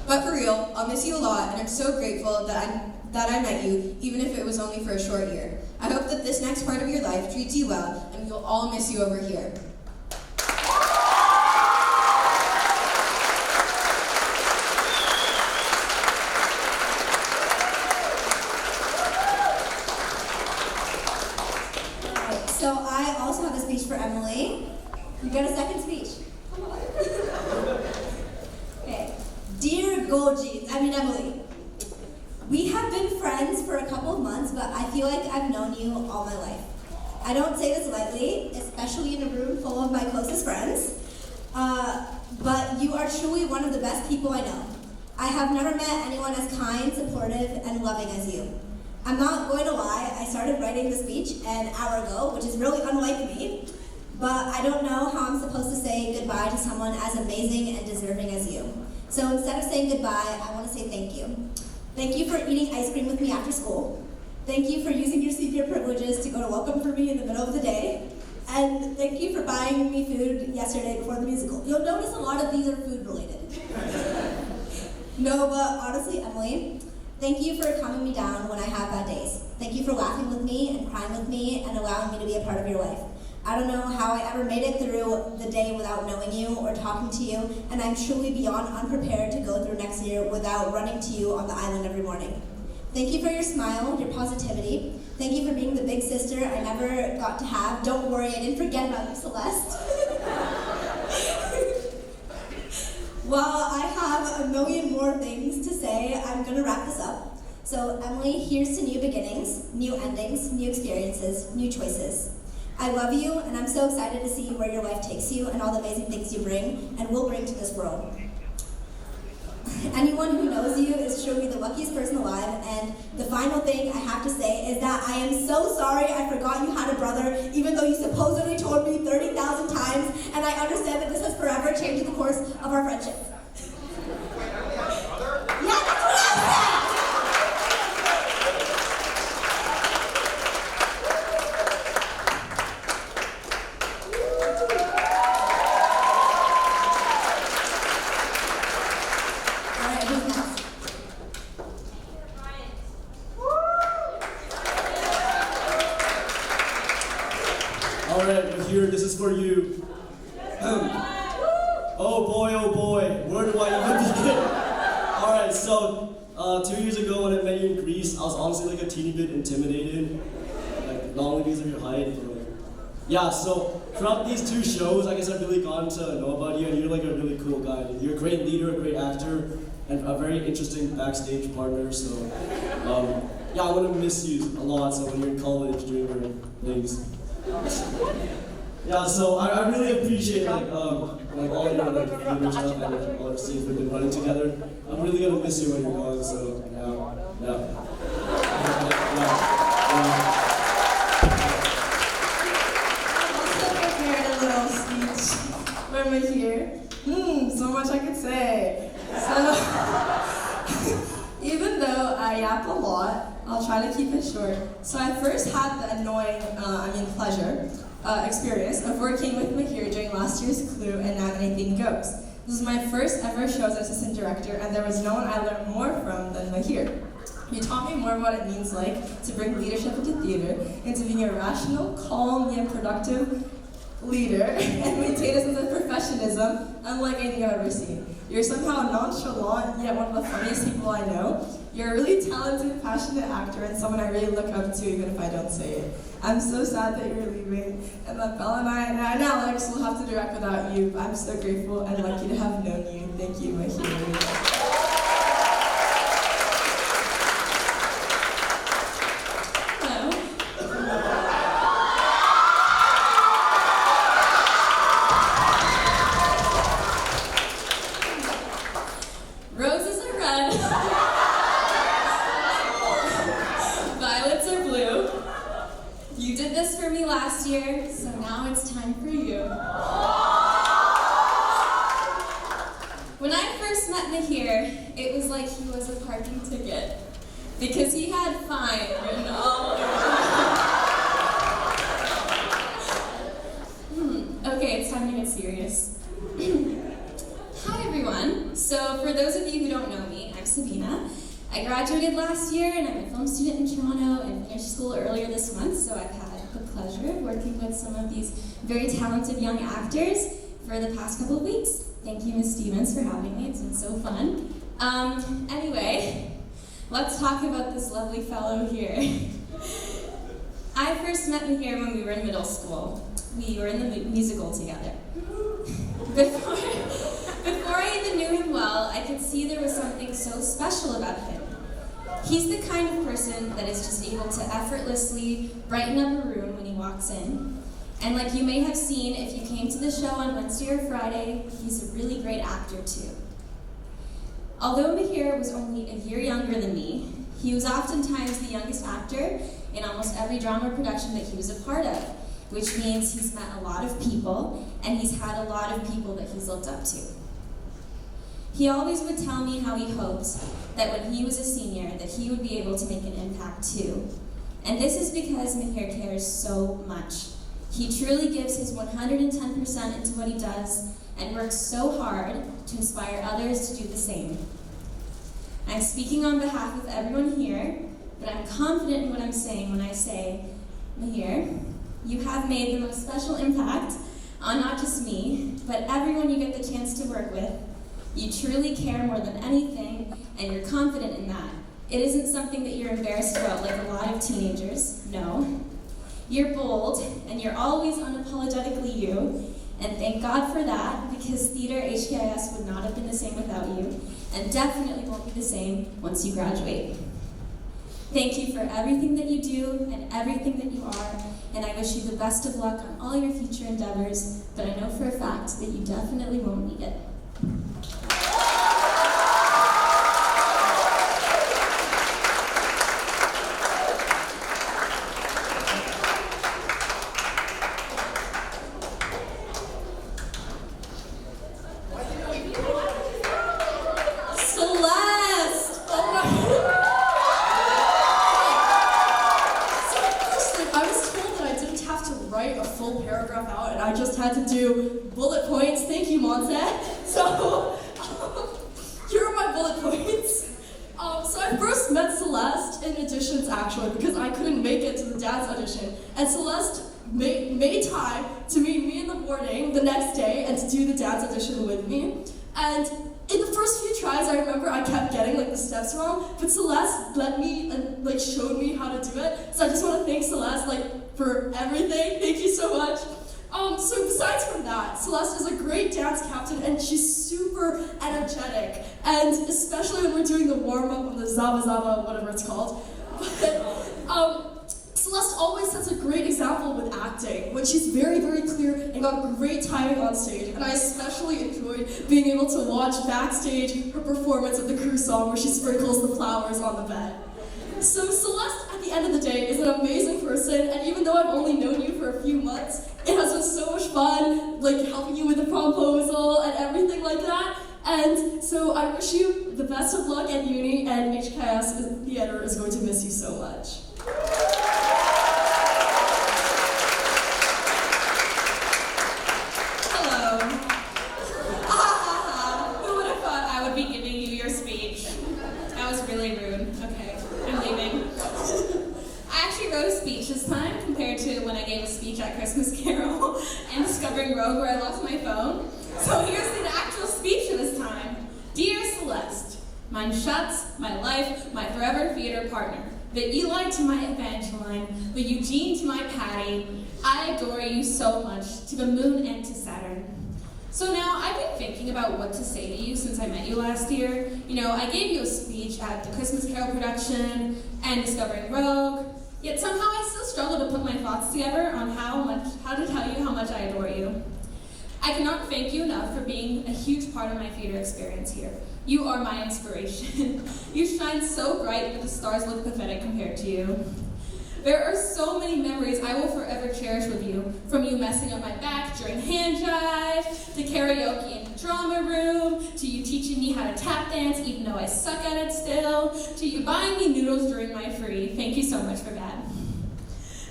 But for real, I'll miss you a lot, and I'm so grateful that I met you, even if it was only for a short year. I hope that this next part of your life treats you well, and we'll all miss you over here. So I also have a speech for Emily. You got a second speech? Come on. Okay. Dear Emily, we have been friends for a couple of months, but I feel like I've known you all my life. I don't say this lightly, especially in a room full of my closest friends, but you are truly one of the best people I know. I have never met anyone as kind, supportive, and loving as you. I'm not going to lie, I started writing the speech an hour ago, which is really unlike me, but I don't know how I'm supposed to say goodbye to someone as amazing and deserving as you. So instead of saying goodbye, I want to say thank you. Thank you for eating ice cream with me after school. Thank you for using your senior privileges to go to welcome for me in the middle of the day. And thank you for buying me food yesterday before the musical. You'll notice a lot of these are food related. No, but honestly, Emily, thank you for calming me down when I have bad days. Thank you for laughing with me and crying with me and allowing me to be a part of your life. I don't know how I ever made it through the day without knowing you or talking to you, and I'm truly beyond unprepared to go through next year without running to you on the island every morning. Thank you for your smile, your positivity. Thank you for being the big sister I never got to have. Don't worry, I didn't forget about you, Celeste. While I have a million more things to say, I'm gonna wrap this up. So Emily, here's to new beginnings, new endings, new experiences, new choices. I love you, and I'm so excited to see where your life takes you and all the amazing things you bring and will bring to this world. Anyone who knows you is truly the luckiest person alive, and the final thing I have to say is that I am so sorry I forgot you had a brother, even though you supposedly told me 30,000 times, and I understand that this has forever changed the course of our friendship. Yeah, that's what I said! Alright, we're here, this is for you. Oh boy, where do I even begin? Alright, so 2 years ago when I met you in Greece, I was honestly like a teeny bit intimidated. Like, not only because of your height, but like, yeah, so throughout these 2 shows, I guess I've really gotten to know about you, and you're like a really cool guy. You're a great leader, a great actor, and a very interesting backstage partner, so yeah, I want to miss you a lot, so when you're in college doing your things. Yeah, so I really appreciate like all your like theater stuff and like, all the scenes we've been running together. I'm really gonna miss you when you're gone, so yeah. I also prepared a little speech when we're here. So much I could say. So, even though I yap a lot, I'll try to keep it short. So I first had the annoying, pleasure experience of working with Mahir during last year's Clue and Now Anything Goes. This was my first ever show as assistant director, and there was no one I learned more from than Mahir. He taught me more what it means like to bring leadership into theater, into being a rational, calm, yet productive leader, and maintain a sense of professionalism unlike anything I've ever seen. You're somehow nonchalant, yet one of the funniest people I know. You're a really talented, passionate actor, and someone I really look up to even if I don't say it. I'm so sad that you're leaving, and that Bella and I and Alex will have to direct without you, but I'm so grateful and lucky to have known you. Thank you, my hero. last year, so now it's time for you. When I first met Mahir, it was like he was a parking ticket, because he had fine written all over. Okay, it's time to get serious. Hi everyone. So for those of you who don't know me, I'm Sabina. I graduated last year and I'm a film student in Toronto and finished school earlier this month, so I've had the pleasure of working with some of these very talented young actors for the past couple of weeks. Thank you, Ms. Stevens, for having me. It's been so fun. Anyway, let's talk about this lovely fellow here. I first met him here when we were in middle school. We were in the musical together. Before I even knew him well, I could see there was something so special about him. He's the kind of person that is just able to effortlessly brighten up a room when he walks in. And like you may have seen if you came to the show on Wednesday or Friday, he's a really great actor too. Although Mahir was only a year younger than me, he was oftentimes the youngest actor in almost every drama production that he was a part of, which means he's met a lot of people and he's had a lot of people that he's looked up to. He always would tell me how he hoped that when he was a senior that he would be able to make an impact too. And this is because Mahir cares so much. He truly gives his 110% into what he does and works so hard to inspire others to do the same. I'm speaking on behalf of everyone here, but I'm confident in what I'm saying when I say, Mahir, you have made the most special impact on not just me, but everyone you get the chance to work with. You truly care more than anything, and you're confident in that. It isn't something that you're embarrassed about like a lot of teenagers, no. You're bold, and you're always unapologetically you, and thank God for that, because theater HKIS would not have been the same without you, and definitely won't be the same once you graduate. Thank you for everything that you do, and everything that you are, and I wish you the best of luck on all your future endeavors, but I know for a fact that you definitely won't need it. And Celeste made time to meet me in the morning the next day and to do the dance audition with me. And in the first few tries, I remember I kept getting like the steps wrong, but Celeste let me and like showed me how to do it. So I just want to thank Celeste like for everything. Thank you so much. So besides from that, Celeste is a great dance captain and she's super energetic. And especially when we're doing the warm-up of the Zaba Zaba, whatever it's called. But, Celeste always sets a great example with acting, when she's very, very clear and got great timing on stage. And I especially enjoyed being able to watch backstage her performance of the Crew song where she sprinkles the flowers on the bed. So Celeste, at the end of the day, is an amazing person, and even though I've only known you for a few months, it has been so much fun, like helping you with the proposal and everything like that. And so I wish you the best of luck at uni, and HKIS Theater is going to miss you so much. Christmas Carol and Discovering Rogue where I lost my phone. So here's the actual speech of this time. Dear Celeste, mein Schatz, my life, my forever theater partner, the Eli to my Evangeline, the Eugene to my Patty, I adore you so much, to the moon and to Saturn. So now I've been thinking about what to say to you since I met you last year. You know, I gave you a speech at the Christmas Carol production and Discovering Rogue. Yet somehow I still struggle to put my thoughts together on how to tell you how much I adore you. I cannot thank you enough for being a huge part of my theater experience here. You are my inspiration. You shine so bright that the stars look pathetic compared to you. There are so many memories I will forever cherish with you. From you messing up my back during hand jive, to karaoke in the drama room, to you teaching me how to tap dance even though I suck at it still, to you buying me noodles during my free. Thank you so much for that.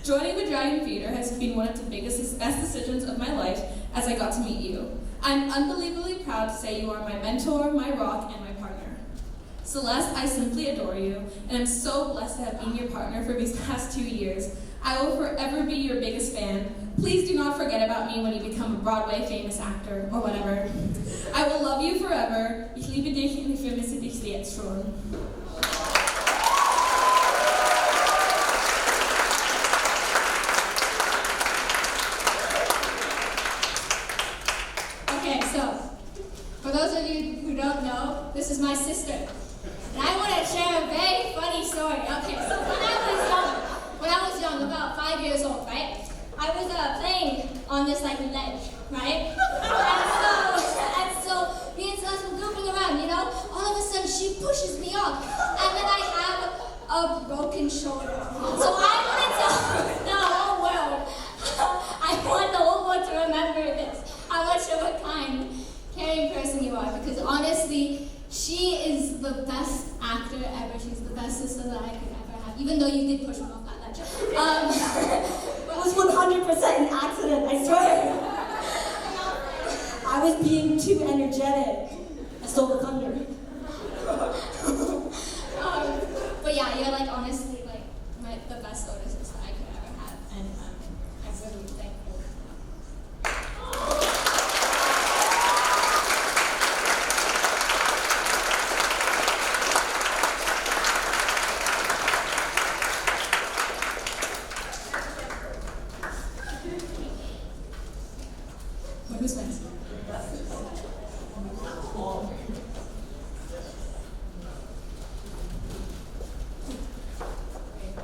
Joining the Dragon Theater has been one of the best decisions of my life as I got to meet you. I'm unbelievably proud to say you are my mentor, my rock, and my partner. Celeste, I simply adore you, and I'm so blessed to have been your partner for these past 2 years. I will forever be your biggest fan. Please do not forget about me when you become a Broadway famous actor, or whatever. I will love you forever. Ich liebe dich und ich vermisse dich jetzt schon. Okay, so, for those of you who don't know, this is my sister. And I want to share a very funny story. Okay, so when I was young, about 5 years old, right? I was playing on this like ledge, right? and so me and Celeste were goofing around, you know? All of a sudden she pushes me off, and then I have a broken shoulder. So I want to tell the whole world, I want the whole world to remember this, how much of a kind, caring person you are, because honestly, she is the best actor ever. She's the best sister that I could ever have, even though you did push me off that ledge. It was 100% an accident, I swear. I was being too energetic. I stole the thunder. But yeah, you're like honestly like the best older sister I could ever have, and I'm really thankful. Who's next?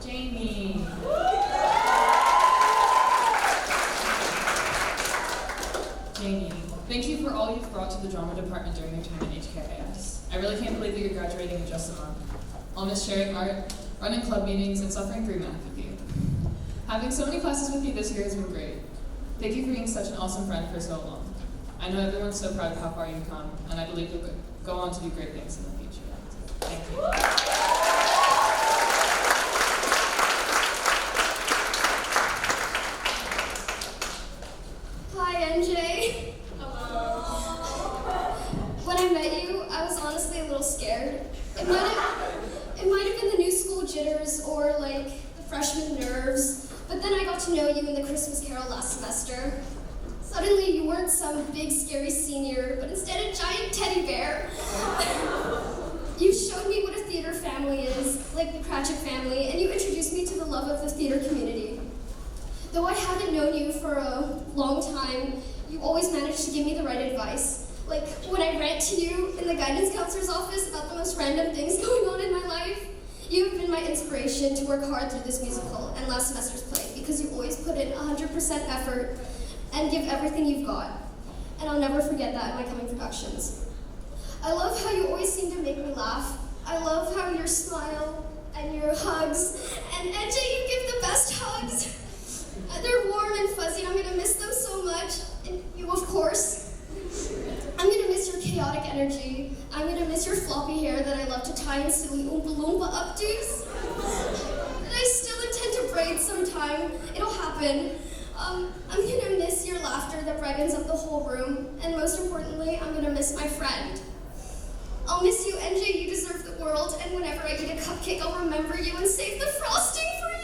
Jamie. Jamie, thank you for all you've brought to the drama department during your time at HKIS. I really can't believe that you're graduating in just a month. I'll miss sharing art, running club meetings, and suffering through math with you. Having so many classes with you this year has been great. Thank you for being such an awesome friend for so long. I know everyone's so proud of how far you've come, and I believe you'll go on to do great things in the future. Thank you. Hi, NJ. When I met you, I was honestly a little scared. It might have been the new school jitters or like the freshman nerves, but then I got to know you in the Christmas Carol last semester. Suddenly, you weren't some big, scary senior, but instead a giant teddy bear. You showed me what a theater family is, like the Cratchit family, and you introduced me to the love of the theater community. Though I haven't known you for a long time, you always managed to give me the right advice. Like when I rant to you in the guidance counselor's office about the most random things going on in my life. You have been my inspiration to work hard through this musical and last semester's play, because you always put in 100% effort and give everything you've got. And I'll never forget that in my coming productions. I love how you always seem to make me laugh. I love how your smile and your hugs, and NJ, you give the best hugs. They're warm and fuzzy, and I'm gonna miss them so much. And you, of course. I'm gonna miss your chaotic energy. I'm gonna miss your floppy hair that I love to tie in silly Oompa Loompa updos. And I still intend to braid sometime. It'll happen. I'm gonna miss your laughter that brightens up the whole room, and most importantly, I'm gonna miss my friend. I'll miss you, NJ, you deserve the world, and whenever I get a cupcake, I'll remember you and save the frosting for you!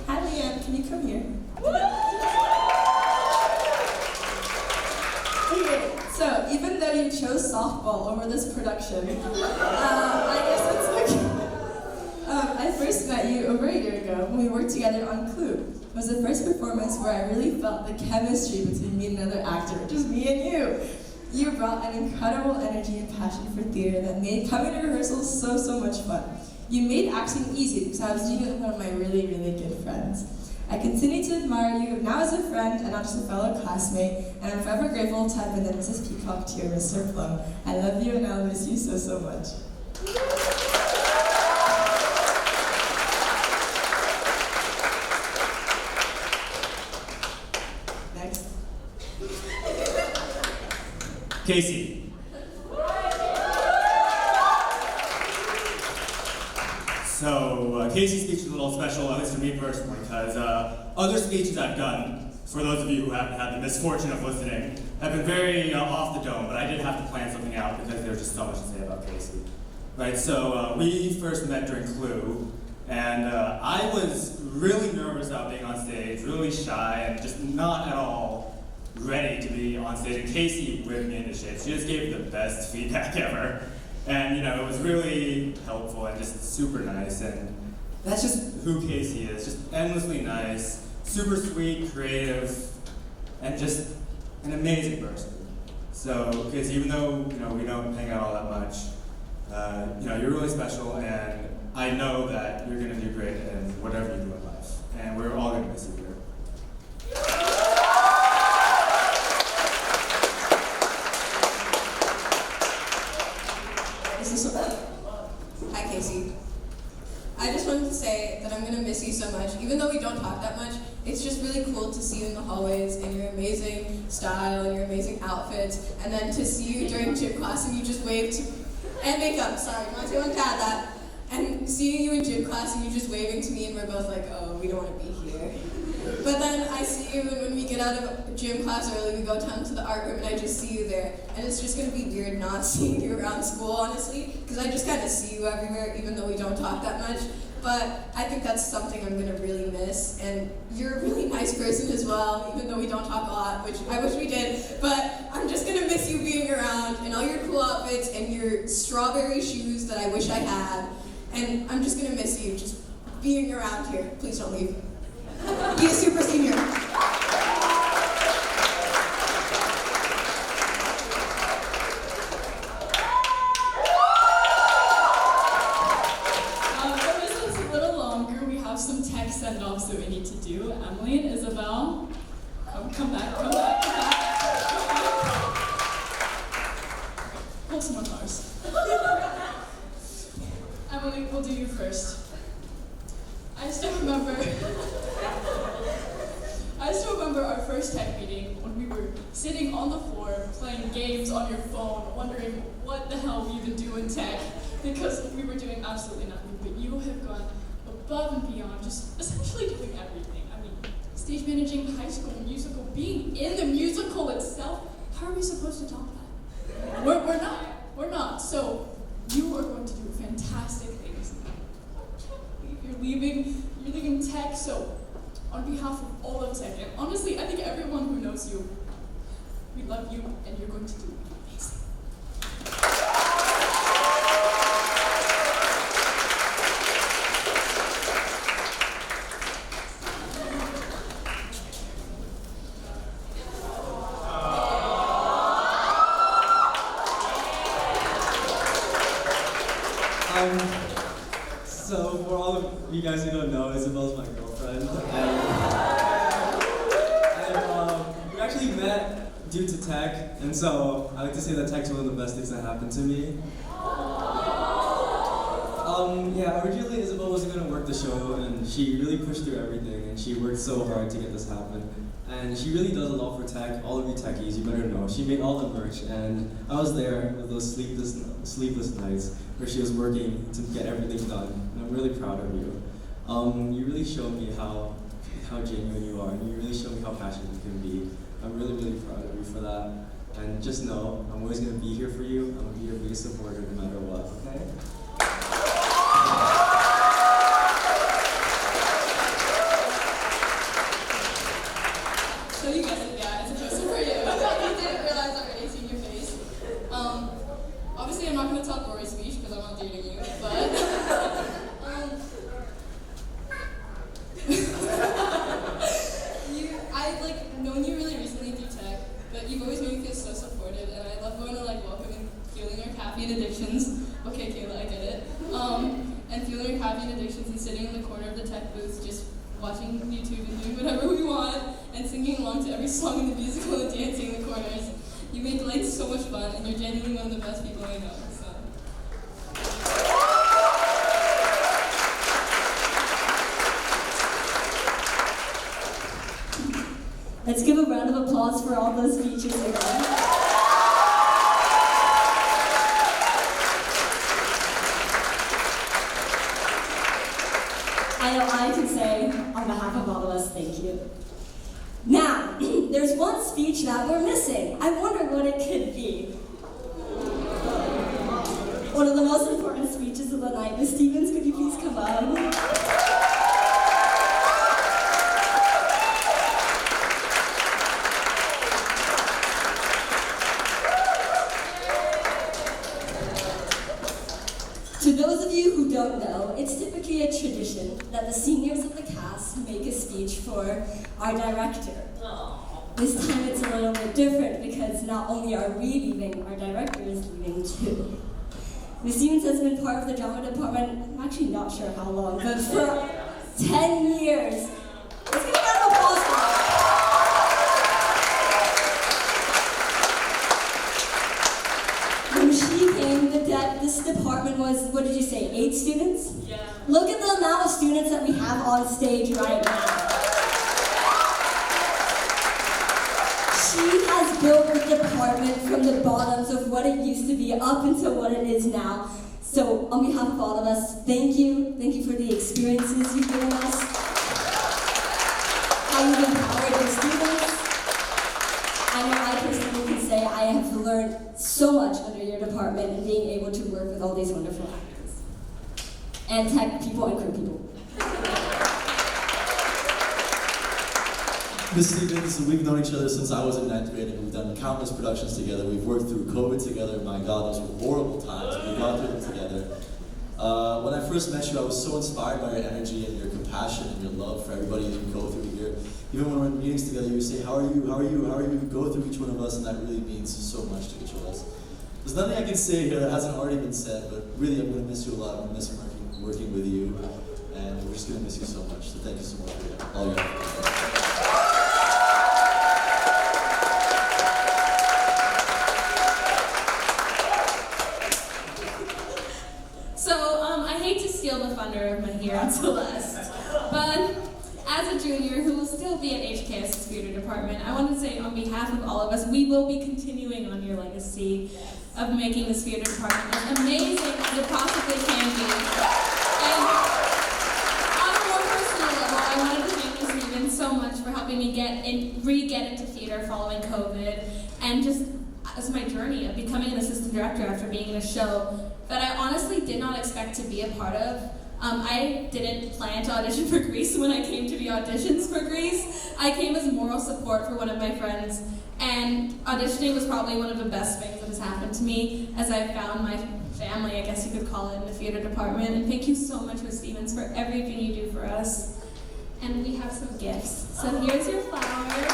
Hi, Leanne. Can you come here? Okay, so even though you chose softball over this production, I guess it's okay. I first met you over a year ago when we worked together on Clue. It was the first performance where I really felt the chemistry between me and another actor, just me and you. You brought an incredible energy and passion for theater that made coming to rehearsals so much fun. You made acting easy because I was doing it with one of my really good friends. I continue to admire you now as a friend and not just a fellow classmate, and I'm forever grateful to have been the Mrs. Peacock to your Mr. Plum. I love you and I'll miss you so much. Next. Casey. So, Casey's speech is a little special, at least for me personally, because other speeches I've done, for those of you who haven't had the misfortune of listening, have been very off the dome, but I did have to plan something out because there's just so much to say about Casey. Right, so we first met during Clue, and I was really nervous about being on stage, really shy, and just not at all ready to be on stage, and Casey whipped me into shape. She just gave the best feedback ever. And, it was really helpful and just super nice, and that's just who Casey is, just endlessly nice, super sweet, creative, and just an amazing person. So, Casey, even though, we don't hang out all that much, you're really special, and I know that you're gonna do great in whatever you do in life, and we're all gonna miss you here. Hi, Casey. I just wanted to say that I'm going to miss you so much. Even though we don't talk that much, it's just really cool to see you in the hallways and your amazing style and your amazing outfits, and then to see you during gym class and you just wave to, and makeup, sorry, not to add that, and seeing you in gym class and you just waving to me and we're both like, oh, we don't want to be here. But then I see you, and when we get out of gym class early, we go down to the art room, and I just see you there. And it's just going to be weird not seeing you around school, honestly, because I just kind of see you everywhere, even though we don't talk that much. But I think that's something I'm going to really miss. And you're a really nice person as well, even though we don't talk a lot, which I wish we did. But I'm just going to miss you being around, and all your cool outfits, and your strawberry shoes that I wish I had. And I'm just going to miss you just being around here. Please don't leave. Be a super senior. For this one's a little longer, we have some tech send-offs that we need to do. Emily and Isabel, come back. Pull some more cars. Emily, we'll do you first. I still remember our first tech meeting when we were sitting on the floor playing games on your phone, wondering what the hell we even do in tech, because we were doing absolutely nothing. But you have gone above and beyond, just essentially doing everything. I mean, stage managing High School Musical, being in the musical itself. How are we supposed to top that? We're not. So you are going to do fantastic things. You're leaving tech, so on behalf of all of tech, and honestly, I think everyone who knows you, we love you, and you're going to do amazing. So for all of you guys who don't know, Isabel's my girlfriend, and we actually met due to tech, and so I like to say that tech's one of the best things that happened to me. Originally Isabel wasn't going to work the show, and she really pushed through everything, and she worked so hard to get this happen. And she really does a lot for tech. All of you techies, you better know. She made all the merch, and I was there with those sleepless nights where she was working to get everything done. And I'm really proud of you. You really showed me how genuine you are, and you really showed me how passionate you can be. I'm really proud of you for that. And just know, I'm always going to be here for you. I'm going to be your biggest supporter no matter what, okay? So you guys, it's a question for you. You didn't realize I already seen your face. Obviously I'm not going to tell Rory's speech because I'm not dating you, but I've known you really recently through tech, but you've always made me feel so supported, and I caffeine addictions. Okay, Kayla, I get it. And fueling your caffeine addictions and sitting in the corner of the tech booth just watching YouTube and doing whatever we want and singing along to every song in the musical and dancing in the corners. You make life so much fun and you're genuinely one of the best people I know. So. Let's give a round of applause for all those speeches again. I know I can say, on behalf of all of us, thank you. Now, there's one speech that we're missing. I wonder what it could be. One of the most important speeches of the night. Ms. Stevens, could you please come up? To those of you who don't know, it's typically a tradition that the seniors of the cast make a speech for our director. This time it's a little bit different because not only are we leaving, our director is leaving too. Ms. Stevens has been part of the drama department, I'm actually not sure how long, but for 10 years. Let's give a round of applause for her. When she came, this department was, what did you say, 8 students? Yeah. Look at the amount of students that we have on stage right now. She has built the department from the bottoms of what it used to be up until what it is now. So on behalf of all of us, thank you. Thank you for the experiences you've given us. How you've empowered your students. I know I personally can say I have learned so much under your department and being able to work with all these wonderful actors. And tech people and crew people. Ms. Stevens, we've known each other since I was in 9th grade and we've done countless productions together. We've worked through COVID together. My God, those were horrible times. We've gone through them together. When I first met you, I was so inspired by your energy and your compassion and your love for everybody that you go through here. Even when we're in meetings together, you say, how are you, how are you, how are you? You go through each one of us and that really means so much to each of us. There's nothing I can say here that hasn't already been said, but really I'm going to miss you a lot. I'm going to miss working with you and we're just going to miss you so much. So thank you so much for all your efforts. The thunder of my hero Celeste. But as a junior who will still be at HKIS theater department, I want to say on behalf of all of us, we will be continuing on your legacy of making this theater department as amazing as it possibly can be. And on a more personal level, I wanted to thank Ms. Stevens so much for helping me re-get into theater following COVID, and just as my journey of becoming an assistant director after being in a show that I honestly did not expect to be a part of. I didn't plan to audition for Grease when I came to the auditions for Grease. I came as moral support for one of my friends, and auditioning was probably one of the best things that has happened to me, as I found my family, I guess you could call it, in the theater department. And thank you so much, Ms. Stevens, for everything you do for us. And we have some gifts. So here's your flowers.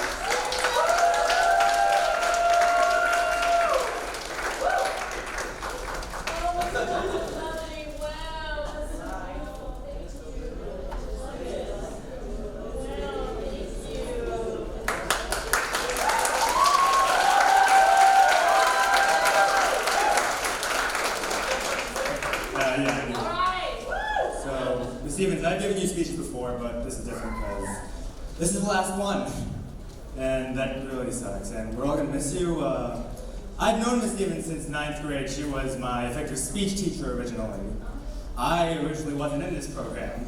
Stevens, I've given you speeches before, but this is different because this is the last one. And that really sucks, and we're all going to miss you. I've known Ms. Stevens since 9th grade. She was my effective speech teacher originally. I originally wasn't in this program,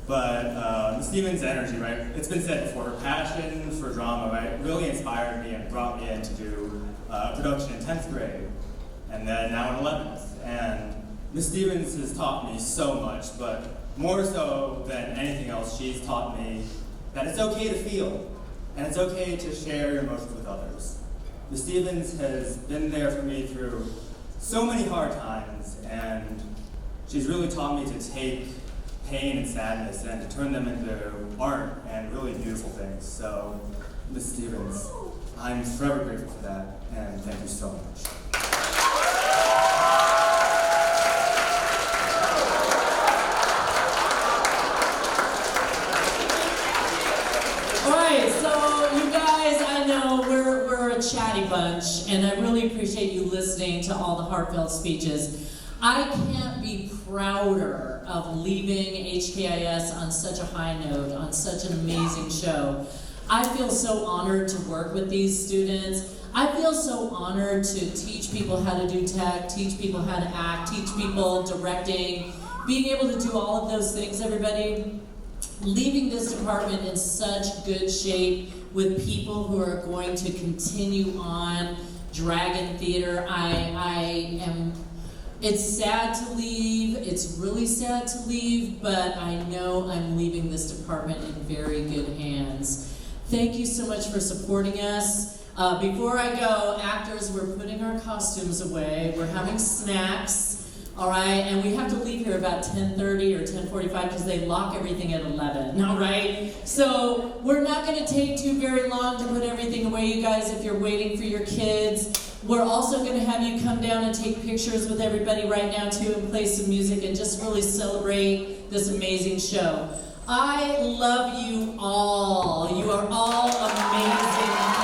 but Ms. Stevens' energy, right? It's been said before, her passion for drama, right, really inspired me and brought me in to do production in 10th grade, and then now in 11th. And Ms. Stevens has taught me so much, but more so than anything else, she's taught me that it's okay to feel, and it's okay to share your emotions with others. Ms. Stevens has been there for me through so many hard times, and she's really taught me to take pain and sadness and to turn them into art and really beautiful things. So, Ms. Stevens, I'm forever grateful for that, and thank you so much. chatty bunch, and I really appreciate you listening to all the heartfelt speeches. I can't be prouder of leaving HKIS on such a high note, on such an amazing show. I feel so honored to work with these students. I feel so honored to teach people how to do tech, teach people how to act, teach people directing, being able to do all of those things, everybody. Leaving this department in such good shape with people who are going to continue on Dragon Theater. It's sad to leave, it's really sad to leave, but I know I'm leaving this department in very good hands. Thank you so much for supporting us. Before I go, actors, we're putting our costumes away, we're having snacks. All right, and we have to leave here about 10:30 or 10:45 because they lock everything at 11, all right? So we're not going to take too very long to put everything away, you guys, if you're waiting for your kids. We're also going to have you come down and take pictures with everybody right now, too, and play some music and just really celebrate this amazing show. I love you all. You are all amazing.